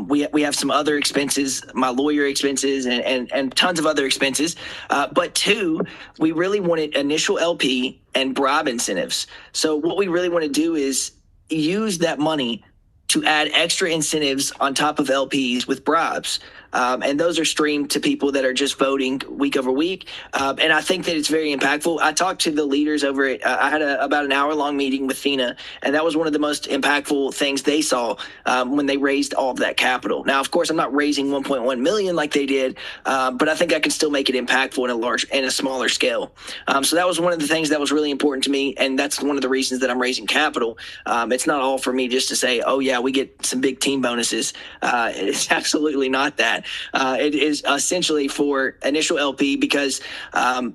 we have some other expenses, my lawyer expenses, and tons of other expenses. But two, we really wanted initial LP and bribe incentives. So what we really want to do is use that money to add extra incentives on top of LPs with bribes. And those are streamed to people that are just voting week over week. And I think that it's very impactful. I talked to the leaders over it. I had about an hour-long meeting with FINA, and that was one of the most impactful things they saw when they raised all of that capital. Now, of course, I'm not raising 1.1 million like they did, but I think I can still make it impactful in a smaller scale. So that was one of the things that was really important to me, and that's one of the reasons that I'm raising capital. It's not all for me just to say, oh, yeah, we get some big team bonuses. It's absolutely not that. It is essentially for initial LP because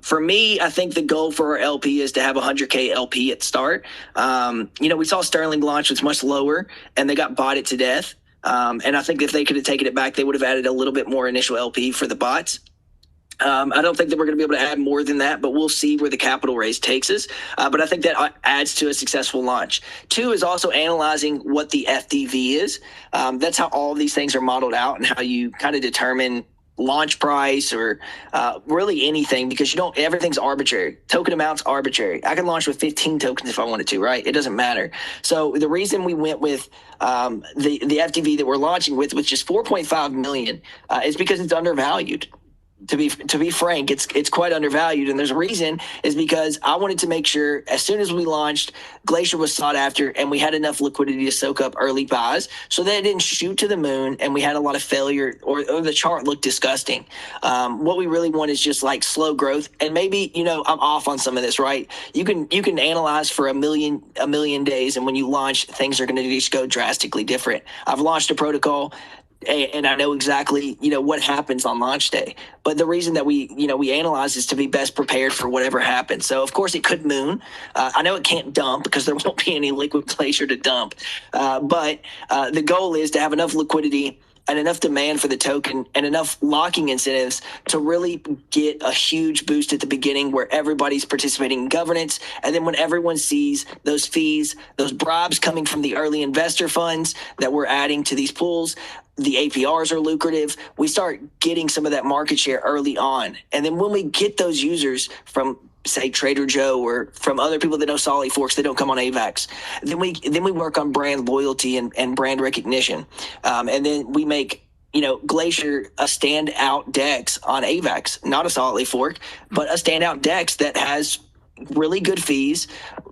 for me, I think the goal for our LP is to have 100K LP at start. We saw Sterling launch was much lower, and they got bought it to death. And I think if they could have taken it back, they would have added a little bit more initial LP for the bots. I don't think that we're going to be able to add more than that, but we'll see where the capital raise takes us. But I think that adds to a successful launch. Two is also analyzing what the FDV is. That's how all of these things are modeled out and how you kind of determine launch price or really anything, because everything's arbitrary. Token amount's arbitrary. I can launch with 15 tokens if I wanted to, right? It doesn't matter. So the reason we went with the FDV that we're launching with, which is 4.5 million, is because it's undervalued. To be frank, it's quite undervalued, and there's a reason is because I wanted to make sure as soon as we launched, Glacier was sought after, and we had enough liquidity to soak up early buys, so that it didn't shoot to the moon, and we had a lot of failure or the chart looked disgusting. What we really want is just like slow growth, and maybe I'm off on some of this, right? You can analyze for a million days, and when you launch, things are going to just go drastically different. I've launched a protocol, and I know exactly, what happens on launch day. But the reason that we analyze is to be best prepared for whatever happens. So, of course, it could moon. I know it can't dump because there won't be any liquid Glacier to dump. But the goal is to have enough liquidity and enough demand for the token and enough locking incentives to really get a huge boost at the beginning where everybody's participating in governance. And then when everyone sees those fees, those bribes coming from the early investor funds that we're adding to these pools, the APRs are lucrative. We start getting some of that market share early on. And then when we get those users from, say, Trader Joe or from other people that know Solid Forks that don't come on AVAX, then we work on brand loyalty and brand recognition. And then we make Glacier a standout DEX on AVAX, not a Solid Fork, but a standout DEX that has really good fees,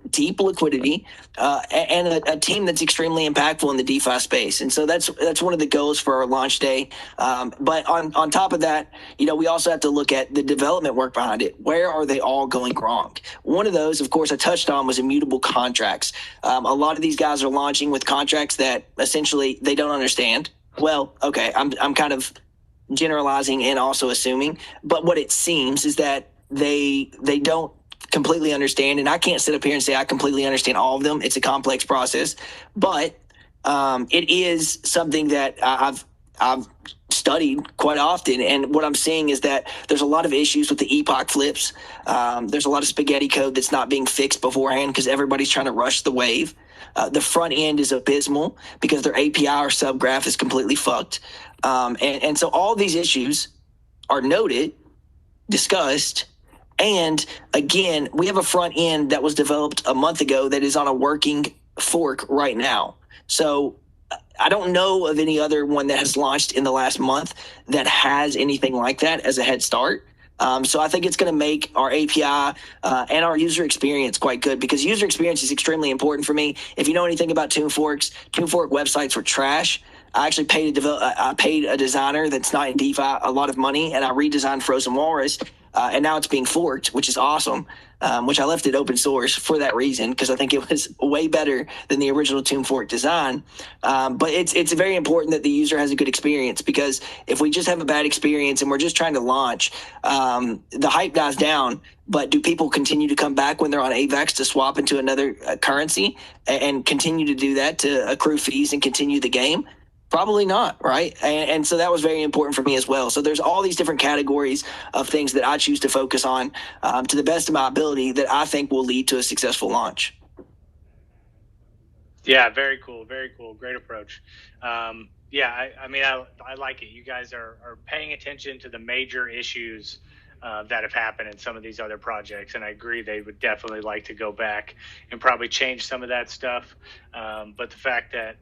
deep liquidity, and a team that's extremely impactful in the DeFi space. And so that's one of the goals for our launch day. But on top of that, we also have to look at the development work behind it. Where are they all going wrong? One of those, of course, I touched on was immutable contracts. A lot of these guys are launching with contracts that essentially they don't understand. Well, okay, I'm kind of generalizing and also assuming, but what it seems is that they don't completely understand, and I can't sit up here and say I completely understand all of them. It's a complex process, but it is something that I've studied quite often, and what I'm seeing is that there's a lot of issues with the epoch flips. There's a lot of spaghetti code that's not being fixed beforehand because everybody's trying to rush the wave. The front end is abysmal because their API or subgraph is completely fucked. And so all these issues are noted, discussed, and again, we have a front end that was developed a month ago that is on a working fork right now. So I don't know of any other one that has launched in the last month that has anything like that as a head start. So I think it's going to make our API and our user experience quite good, because user experience is extremely important for me. If you know anything about TuneForks, TuneFork websites were trash. I actually paid a designer that's not in DeFi a lot of money, and I redesigned Frozen Walrus, and now it's being forked, which is awesome. Which I left it open source for that reason, because I think it was way better than the original TuneFork design. But it's very important that the user has a good experience, because if we just have a bad experience and we're just trying to launch, the hype dies down. But do people continue to come back when they're on AVAX to swap into another currency and continue to do that to accrue fees and continue the game? Probably not, right? And so that was very important for me as well. So there's all these different categories of things that I choose to focus on to the best of my ability that I think will lead to a successful launch. Yeah, very cool. Very cool. Great approach. I like it. You guys are paying attention to the major issues that have happened in some of these other projects. And I agree, they would definitely like to go back and probably change some of that stuff. But the fact that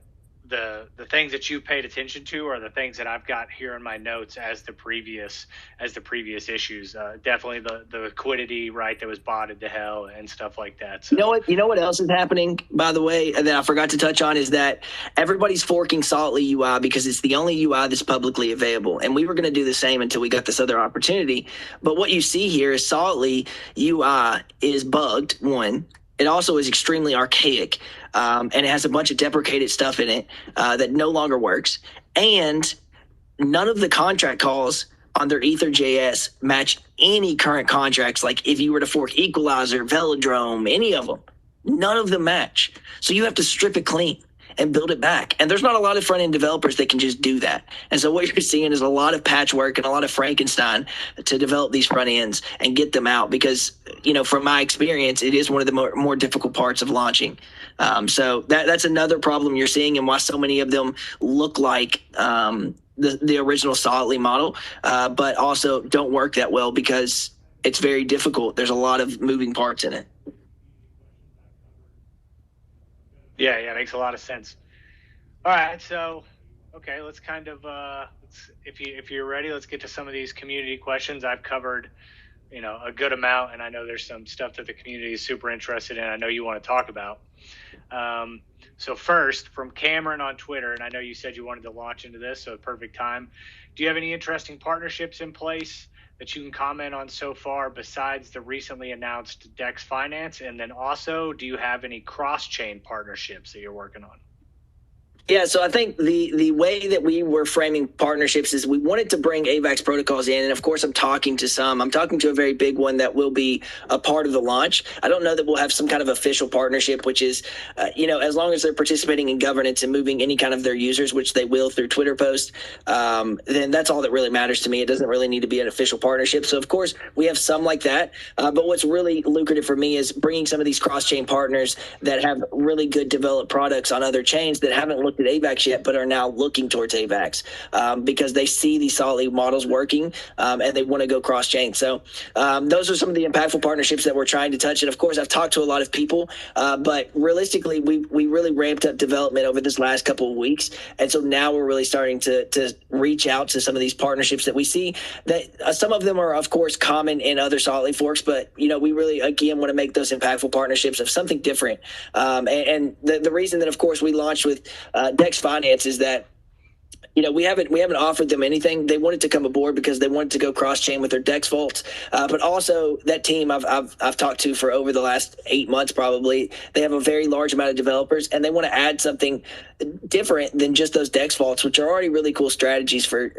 the things that you paid attention to are the things that I've got here in my notes as the previous issues. Definitely the liquidity, right, that was botted to hell and stuff like that. So. You know what else is happening, by the way, that I forgot to touch on, is that everybody's forking Solidly UI because it's the only UI that's publicly available. And we were going to do the same until we got this other opportunity. But what you see here is Solidly UI is bugged, one. It also is extremely archaic, and it has a bunch of deprecated stuff in it that no longer works. And none of the contract calls on their Ether.js match any current contracts. Like if you were to fork Equalizer, Velodrome, any of them, none of them match. So you have to strip it clean and build it back. And there's not a lot of front-end developers that can just do that. And so what you're seeing is a lot of patchwork and a lot of Frankenstein to develop these front ends and get them out, because, from my experience, it is one of the more difficult parts of launching. So that's another problem you're seeing, and why so many of them look like the original Solidly model, but also don't work that well because it's very difficult. There's a lot of moving parts in it. Yeah, it makes a lot of sense. All right, so okay, let's kind of if you're ready, let's get to some of these community questions. I've covered, a good amount, and I know there's some stuff that the community is super interested in. I know you want to talk about. So first, from Cameron on Twitter, and I know you said you wanted to launch into this, so perfect time. Do you have any interesting partnerships in place that you can comment on so far besides the recently announced Dex Finance? And then also, do you have any cross-chain partnerships that you're working on? Yeah, so I think the way that we were framing partnerships is we wanted to bring AVAX protocols in. And of course, I'm talking to a very big one that will be a part of the launch. I don't know that we'll have some kind of official partnership, which is, as long as they're participating in governance and moving any kind of their users, which they will through Twitter posts, then that's all that really matters to me. It doesn't really need to be an official partnership. So of course, we have some like that. But what's really lucrative for me is bringing some of these cross-chain partners that have really good developed products on other chains that haven't looked looked at AVAX yet, but are now looking towards AVAX because they see these solid league models working and they want to go cross chain. So those are some of the impactful partnerships that we're trying to touch. And of course, I've talked to a lot of people, but realistically, we really ramped up development over this last couple of weeks. And so now we're really starting to reach out to some of these partnerships that we see that some of them are, of course, common in other solid league forks, but we really, again, want to make those impactful partnerships of something different. And the reason that, of course, we launched with Dex Finance is that we haven't offered them anything. They wanted to come aboard because they wanted to go cross chain with their Dex vaults. But also that team I've talked to for over the last 8 months probably. They have a very large amount of developers, and they want to add something different than just those Dex vaults, which are already really cool strategies for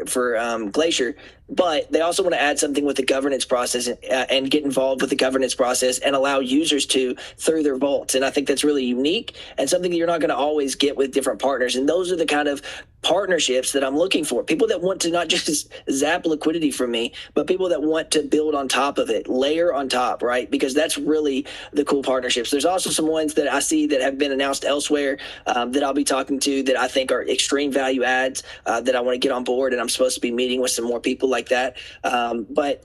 Glacier. But they also want to add something with the governance process and get involved with the governance process and allow users to through their vaults. And I think that's really unique and something that you're not going to always get with different partners. And those are the kind of partnerships that I'm looking for. People that want to not just zap liquidity from me, but people that want to build on top of it, layer on top, right? Because that's really the cool partnerships. There's also some ones that I see that have been announced elsewhere that I'll be talking to that I think are extreme value adds that I want to get on board. And I'm supposed to be meeting with some more people like that. But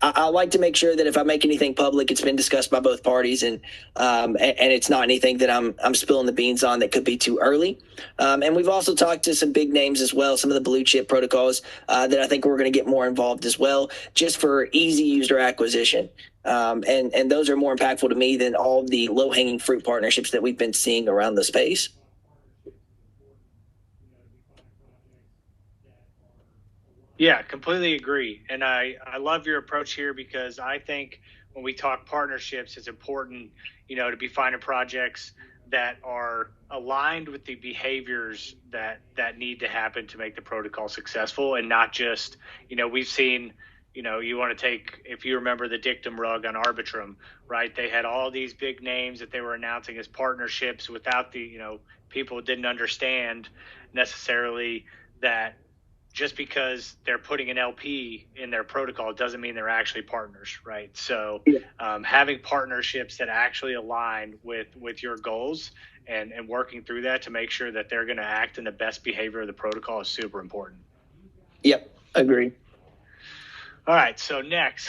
I like to make sure that if I make anything public, it's been discussed by both parties, and it's not anything that I'm spilling the beans on that could be too early. And we've also talked to some big names as well, some of the blue chip protocols that I think we're going to get more involved as well, just for easy user acquisition. And those are more impactful to me than all the low hanging fruit partnerships that we've been seeing around the space. Yeah, completely agree. And I love your approach here because I think when we talk partnerships, it's important, to be finding projects that are aligned with the behaviors that need to happen to make the protocol successful, and not just, we've seen, you want to take, if you remember the dictum rug on Arbitrum, right? They had all these big names that they were announcing as partnerships without the, people didn't understand necessarily that just because they're putting an LP in their protocol doesn't mean they're actually partners, right? So having partnerships that actually align with your goals and working through that to make sure that they're going to act in the best behavior of the protocol is super important. Yep, agree. All right, so next,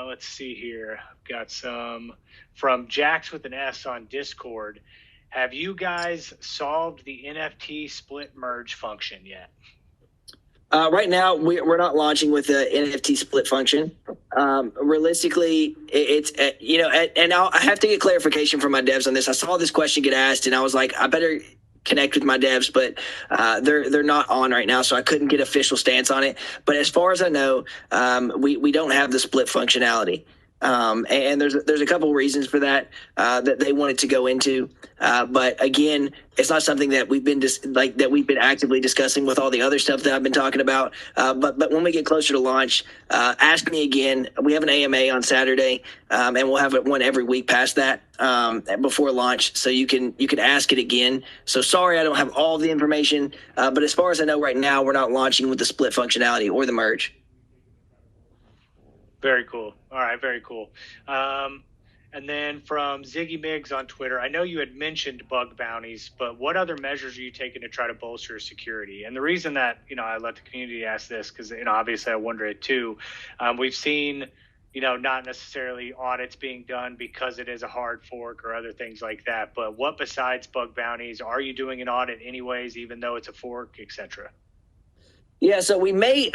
let's see here. I've got some from Jax with an S on Discord. Have you guys solved the NFT split merge function yet? Right now, we're not launching with the NFT split function. Realistically, it's and I have to get clarification from my devs on this. I saw this question get asked, and I was like, I better connect with my devs, but they're not on right now, so I couldn't get official stance on it. But as far as I know, we don't have the split functionality. And there's a couple of reasons for that that they wanted to go into, but again, it's not something that we've been actively discussing with all the other stuff that I've been talking about. But when we get closer to launch, ask me again. We have an AMA on Saturday, and we'll have one every week past that before launch, so you can ask it again. So sorry, I don't have all the information, but as far as I know right now, we're not launching with the split functionality or the merge. Very cool. All right, very cool. And then from Ziggy Miggs on Twitter, I know you had mentioned bug bounties, but what other measures are you taking to try to bolster security? And the reason that, I let the community ask this, because, obviously I wonder it too. We've seen, not necessarily audits being done because it is a hard fork or other things like that. But what besides bug bounties, are you doing an audit anyways, even though it's a fork, et cetera? Yeah, so we may,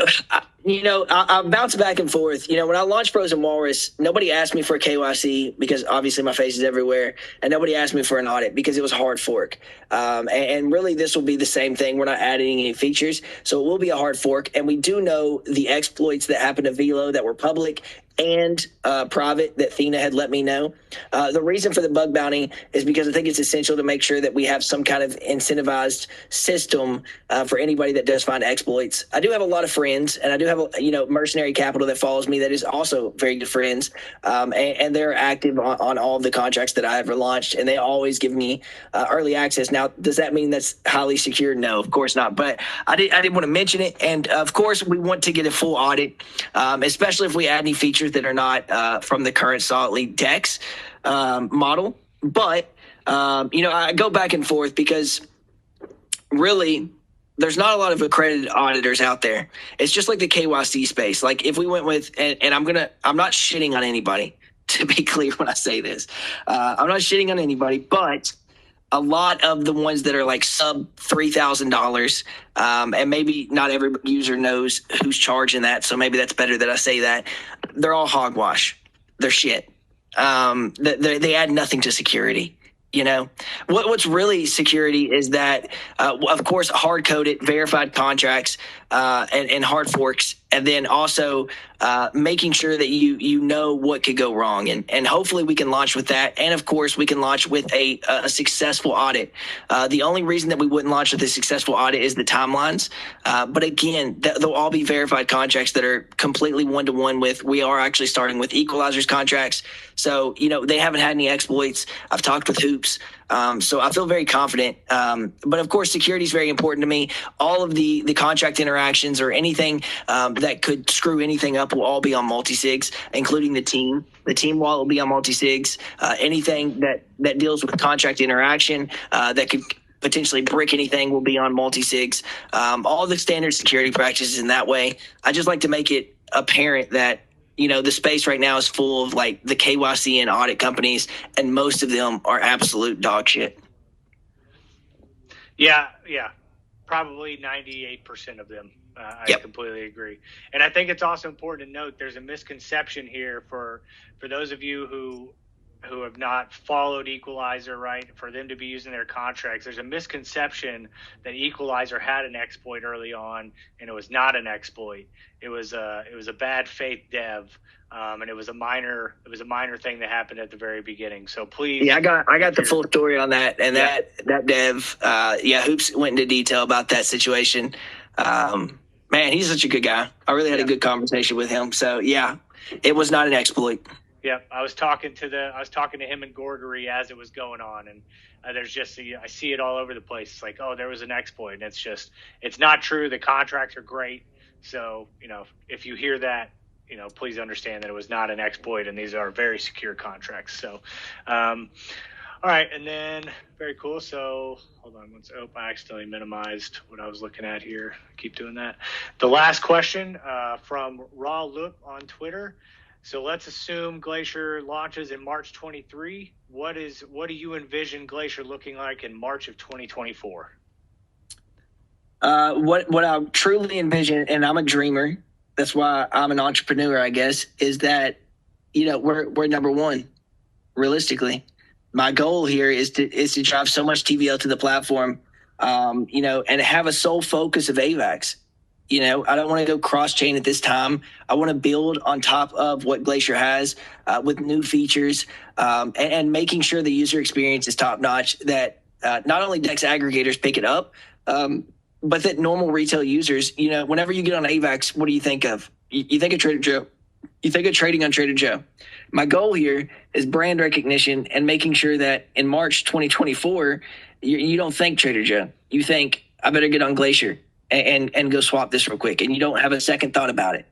I'll bounce back and forth. When I launched Frozen Walrus, nobody asked me for a KYC because obviously my face is everywhere, and nobody asked me for an audit because it was a hard fork. And really, this will be the same thing. We're not adding any features, so it will be a hard fork. And we do know the exploits that happened to Velo that were public and private that Thena had let me know. The reason for the bug bounty is because I think it's essential to make sure that we have some kind of incentivized system for anybody that does find exploits. I do have a lot of friends, and I do have mercenary capital that follows me that is also very good friends, and they're active on all of the contracts that I ever launched, and they always give me early access. Now, does that mean that's highly secure? No, of course not. But I did want to mention it, and of course we want to get a full audit, especially if we add any features that are not from the current solid league Dex model. But I go back and forth because really, there's not a lot of accredited auditors out there. It's just like the KYC space. Like if we went with, and I'm not shitting on anybody, to be clear when I say this. I'm not shitting on anybody, but a lot of the ones that are like sub $3,000, and maybe not every user knows who's charging that, so maybe that's better that I say that. They're all hogwash. They're shit. They add nothing to security. You know, what's really security is that, of course, hard coded, verified contracts, and hard forks, and then also making sure that you know what could go wrong, and hopefully we can launch with that, and of course we can launch with a successful audit. The only reason that we wouldn't launch with a successful audit is the timelines, but again, they'll all be verified contracts that are completely one-to-one with. We are actually starting with equalizers contracts, so they haven't had any exploits. I've talked with Hoops. So I feel very confident. But of course, security is very important to me. All of the contract interactions or anything that could screw anything up will all be on multi-sigs, including the team. The team wallet will be on multi-sigs. Anything that deals with contract interaction that could potentially brick anything will be on multi-sigs. All the standard security practices in that way. I just like to make it apparent that the space right now is full of like the KYC and audit companies, and most of them are absolute dog shit. Yeah. Probably 98% of them. I completely agree. And I think it's also important to note there's a misconception here for those of you who have not followed Equalizer, right? For them to be using their contracts, there's a misconception that Equalizer had an exploit early on, and it was not an exploit. It was a bad faith dev, and it was a minor thing that happened at the very beginning. So please, yeah, I got the full story on that, and that dev, Hoops went into detail about that situation. Man, he's such a good guy. I really had a good conversation with him. So yeah, it was not an exploit. Yeah, I was talking to him and Gorgery as it was going on, and there's just I see it all over the place. It's like, oh, there was an exploit, and it's not true. The contracts are great, so if you hear that, please understand that it was not an exploit, and these are very secure contracts. So, all right, and then very cool. So hold on, I accidentally minimized what I was looking at here. I keep doing that. The last question from Raw Loop on Twitter. So let's assume Glacier launches in March 23. What do you envision Glacier looking like in March of 2024? What I truly envision, and I'm a dreamer, that's why I'm an entrepreneur, I guess, is that we're number one. Realistically, my goal here is to drive so much TVL to the platform, and have a sole focus of AVAX. I don't want to go cross-chain at this time. I want to build on top of what Glacier has with new features, and making sure the user experience is top-notch, that not only DEX aggregators pick it up, but that normal retail users, whenever you get on AVAX, what do you think of? You think of Trader Joe. You think of trading on Trader Joe. My goal here is brand recognition and making sure that in March 2024, you don't think Trader Joe. You think, I better get on Glacier and go swap this real quick, and you don't have a second thought about it.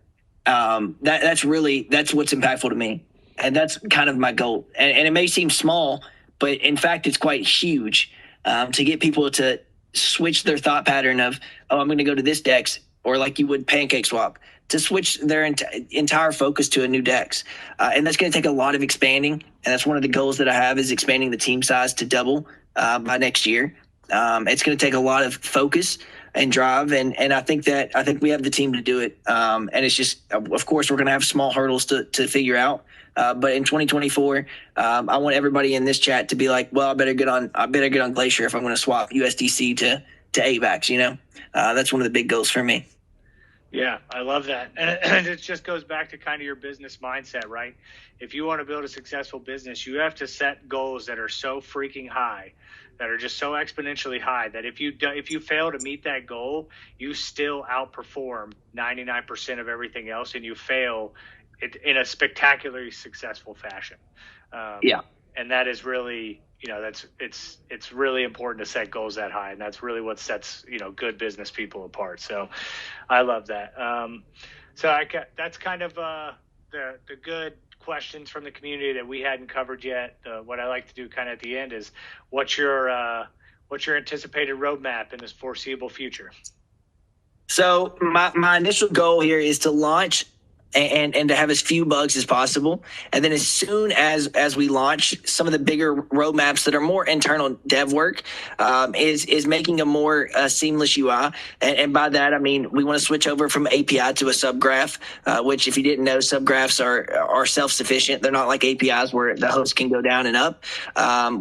That's what's impactful to me, and that's kind of my goal. And it may seem small, but in fact, it's quite huge, to get people to switch their thought pattern of, oh, I'm going to go to this DEX, or like you would Pancake Swap, to switch their entire focus to a new DEX. And that's going to take a lot of expanding, and that's one of the goals that I have, is expanding the team size to double by next year. It's going to take a lot of focus and drive, and I think we have the team to do it. And it's just, of course, we're going to have small hurdles to figure out. But in 2024, I want everybody in this chat to be like, well, I better get on Glacier if I'm going to swap USDC to AVAX. That's one of the big goals for me. Yeah, I love that. And it just goes back to kind of your business mindset, right? If you want to build a successful business, you have to set goals that are so freaking high, that are just so exponentially high, that if you fail to meet that goal, you still outperform 99% of everything else, and you fail in a spectacularly successful fashion. And that is really, it's really important to set goals that high, and that's really what sets good business people apart. So I love that. That's kind of the good questions from the community that we hadn't covered yet. What I like to do kind of at the end is, what's your what's your anticipated roadmap in this foreseeable future? So my initial goal here is to launch and to have as few bugs as possible. And then as soon as we launch, some of the bigger roadmaps that are more internal dev work is making a more seamless UI. And by that, I mean, we want to switch over from API to a subgraph, which if you didn't know, subgraphs are self-sufficient. They're not like APIs where the host can go down and up.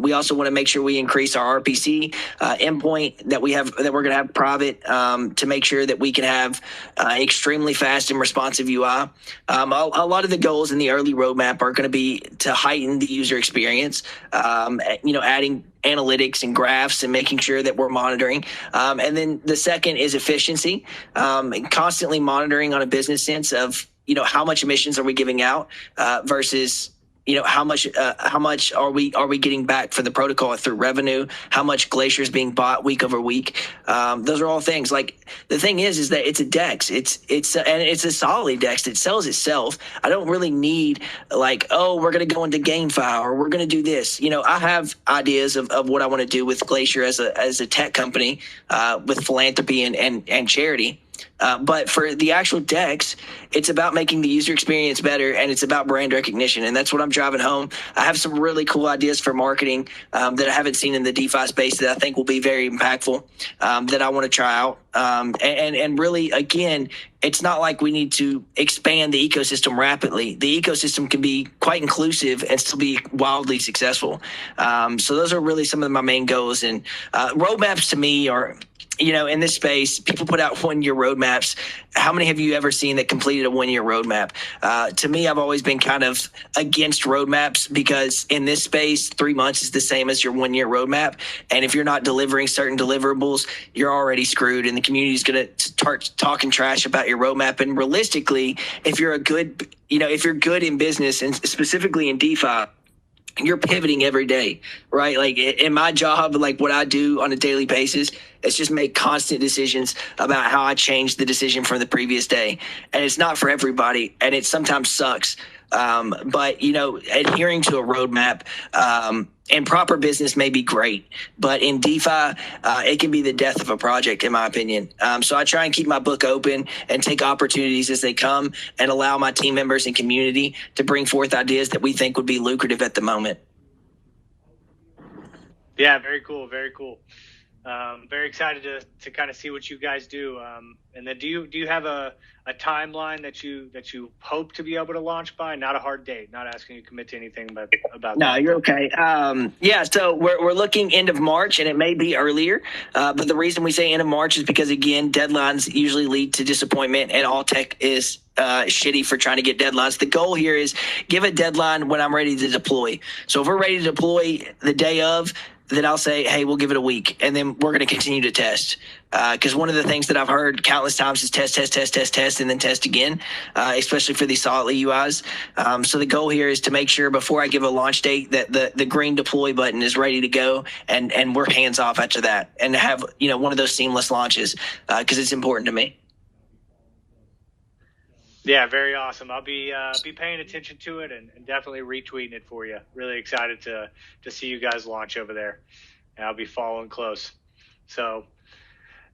We also want to make sure we increase our RPC endpoint that we're going to have private to make sure that we can have extremely fast and responsive UI. A lot of the goals in the early roadmap are going to be to heighten the user experience, adding analytics and graphs and making sure that we're monitoring. And then the second is efficiency, constantly monitoring on a business sense of, how much emissions are we giving out versus how much are we getting back for the protocol through revenue? How much Glacier is being bought week over week? Those are all things. Like the thing is that it's a DEX. It's a solid DEX. It sells itself. I don't really need like, oh, we're going to go into GameFi or we're going to do this. I have ideas of what I want to do with Glacier as a tech company with philanthropy and charity. But for the actual DEX, it's about making the user experience better, and it's about brand recognition, and that's what I'm driving home. I have some really cool ideas for marketing that I haven't seen in the DeFi space that I think will be very impactful that I want to try out. And really, again, it's not like we need to expand the ecosystem rapidly. The ecosystem can be quite inclusive and still be wildly successful. So those are really some of my main goals. And roadmaps to me are, in this space, people put out 1-year roadmaps. How many have you ever seen that completed a 1-year roadmap? To me, I've always been kind of against roadmaps because in this space, 3 months is the same as your 1-year roadmap. And if you're not delivering certain deliverables, you're already screwed. And the community is going to start talking trash about your roadmap. And realistically, if you're good in business and specifically in DeFi, you're pivoting every day, right? Like in my job, like what I do on a daily basis, it's just make constant decisions about how I change the decision from the previous day. And it's not for everybody. And it sometimes sucks. But adhering to a roadmap, and proper business may be great, but in DeFi, it can be the death of a project, in my opinion. So I try and keep my book open and take opportunities as they come and allow my team members and community to bring forth ideas that we think would be lucrative at the moment. Yeah, very cool. Very cool. Very excited to kind of see what you guys do. And then do you have a timeline that you hope to be able to launch by? Not a hard date. Not asking you to commit to anything about that. No, you're okay. So we're looking end of March, and it may be earlier. But the reason we say end of March is because, again, deadlines usually lead to disappointment, and all tech is shitty for trying to get deadlines. The goal here is give a deadline when I'm ready to deploy. So if we're ready to deploy the day of, then I'll say, hey, we'll give it a week, and then we're going to continue to test. Because one of the things that I've heard countless times is test, and then test again, especially for these solid UIs. So the goal here is to make sure before I give a launch date that the green deploy button is ready to go, and we're hands off after that, and to have one of those seamless launches because it's important to me. Yeah, very awesome. I'll be paying attention to it and definitely retweeting it for you. Really excited to see you guys launch over there, and I'll be following close. So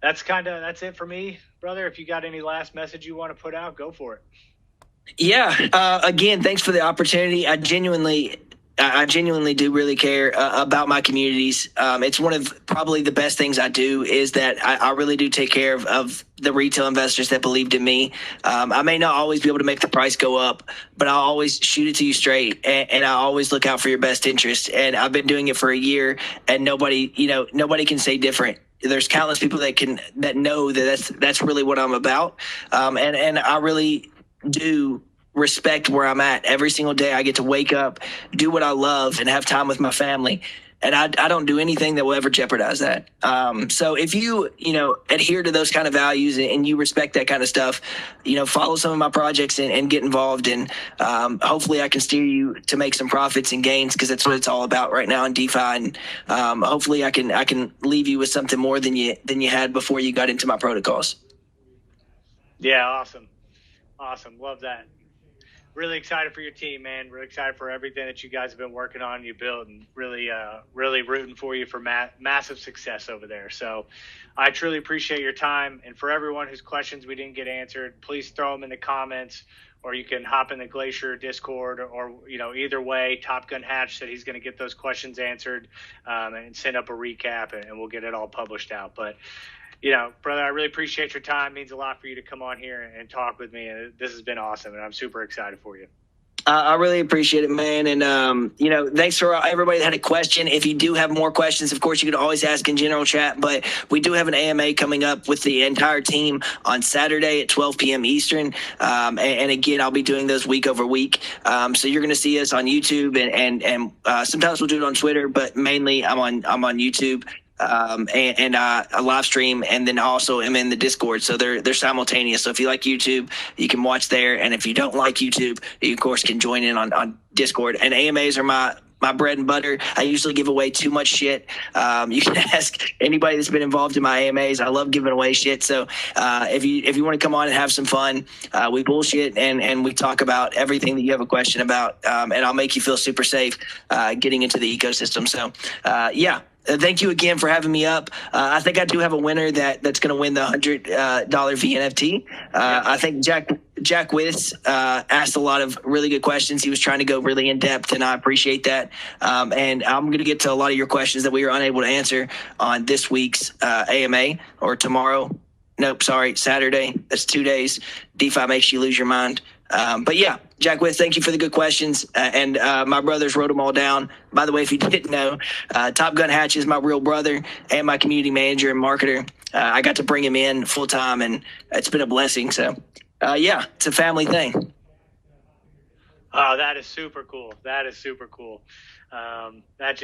that's it for me, brother. If you got any last message you want to put out, go for it. Yeah. Again, thanks for the opportunity. I genuinely do really care about my communities. It's one of probably the best things I do is that I really do take care of the retail investors that believed in me. I may not always be able to make the price go up, but I'll always shoot it to you straight, and I always look out for your best interest. And I've been doing it for a year, and nobody can say different. There's countless people that know that that's really what I'm about. And I really do respect where I'm at. Every single day I get to wake up, do what I love, and have time with my family. And I don't do anything that will ever jeopardize that. So if you adhere to those kind of values and you respect that kind of stuff, follow some of my projects and get involved. And hopefully I can steer you to make some profits and gains, because that's what it's all about right now in DeFi. And hopefully I can leave you with something more than you had before you got into my protocols. Yeah, awesome. Love that. really excited for your team, man. Really excited for everything that you guys have been working on, you built, and really rooting for you for massive success over there. So I truly appreciate your time. And for everyone whose questions we didn't get answered, please throw them in the comments, or you can hop in the Glacier Discord, or either way, Top Gun Hatch said he's going to get those questions answered and send up a recap, and we'll get it all published out. But brother, I really appreciate your time. It means a lot for you to come on here and talk with me. And this has been awesome, and I'm super excited for you. I really appreciate it, man. And, thanks for everybody that had a question. If you do have more questions, of course, you could always ask in general chat. But we do have an AMA coming up with the entire team on Saturday at 12 p.m. Eastern. And again, I'll be doing those week over week. So you're going to see us on YouTube, and sometimes we'll do it on Twitter, but mainly I'm on YouTube. And a live stream, and then also am in the Discord. So they're simultaneous. So if you like YouTube, you can watch there. And if you don't like YouTube, you of course can join in on Discord. And AMAs are my bread and butter. I usually give away too much shit. You can ask anybody that's been involved in my AMAs. I love giving away shit. So if you want to come on and have some fun, we bullshit and we talk about everything that you have a question about. And I'll make you feel super safe getting into the ecosystem. So yeah. Thank you again for having me up. I think I do have a winner that's going to win the $100 VNFT. I think Jack Wiss asked a lot of really good questions. He was trying to go really in depth, and I appreciate that. And I'm going to get to a lot of your questions that we were unable to answer on this week's AMA, or tomorrow. Nope, sorry, Saturday. That's 2 days. DeFi makes you lose your mind. But yeah, Jack Witt, thank you for the good questions. And my brothers wrote them all down. By the way, if you didn't know, Top Gun Hatch is my real brother and my community manager and marketer. I got to bring him in full time, and it's been a blessing. So yeah, it's a family thing. Oh, that is super cool. That is super cool. That's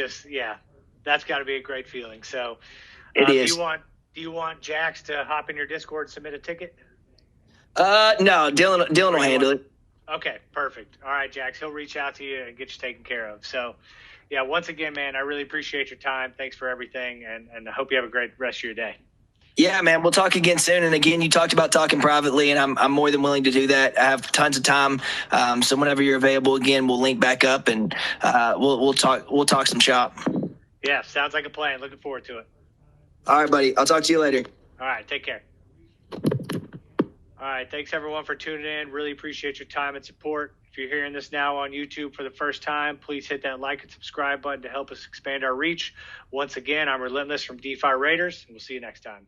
got to be a great feeling. So it is. Do you want Jax to hop in your Discord, submit a ticket? No, Dylan will handle it. Okay, perfect. All right, Jax, he'll reach out to you and get you taken care of. So, yeah, once again, man, I really appreciate your time. Thanks for everything, and I hope you have a great rest of your day. Yeah, man, we'll talk again soon. And again, you talked about talking privately, and I'm more than willing to do that. I have tons of time, so whenever you're available again, we'll link back up, and we'll talk some shop. Yeah, sounds like a plan. Looking forward to it. All right, buddy. I'll talk to you later. All right, take care. All right, thanks everyone for tuning in. Really appreciate your time and support. If you're hearing this now on YouTube for the first time, please hit that like and subscribe button to help us expand our reach. Once again, I'm Relentless from DeFi Raiders, and we'll see you next time.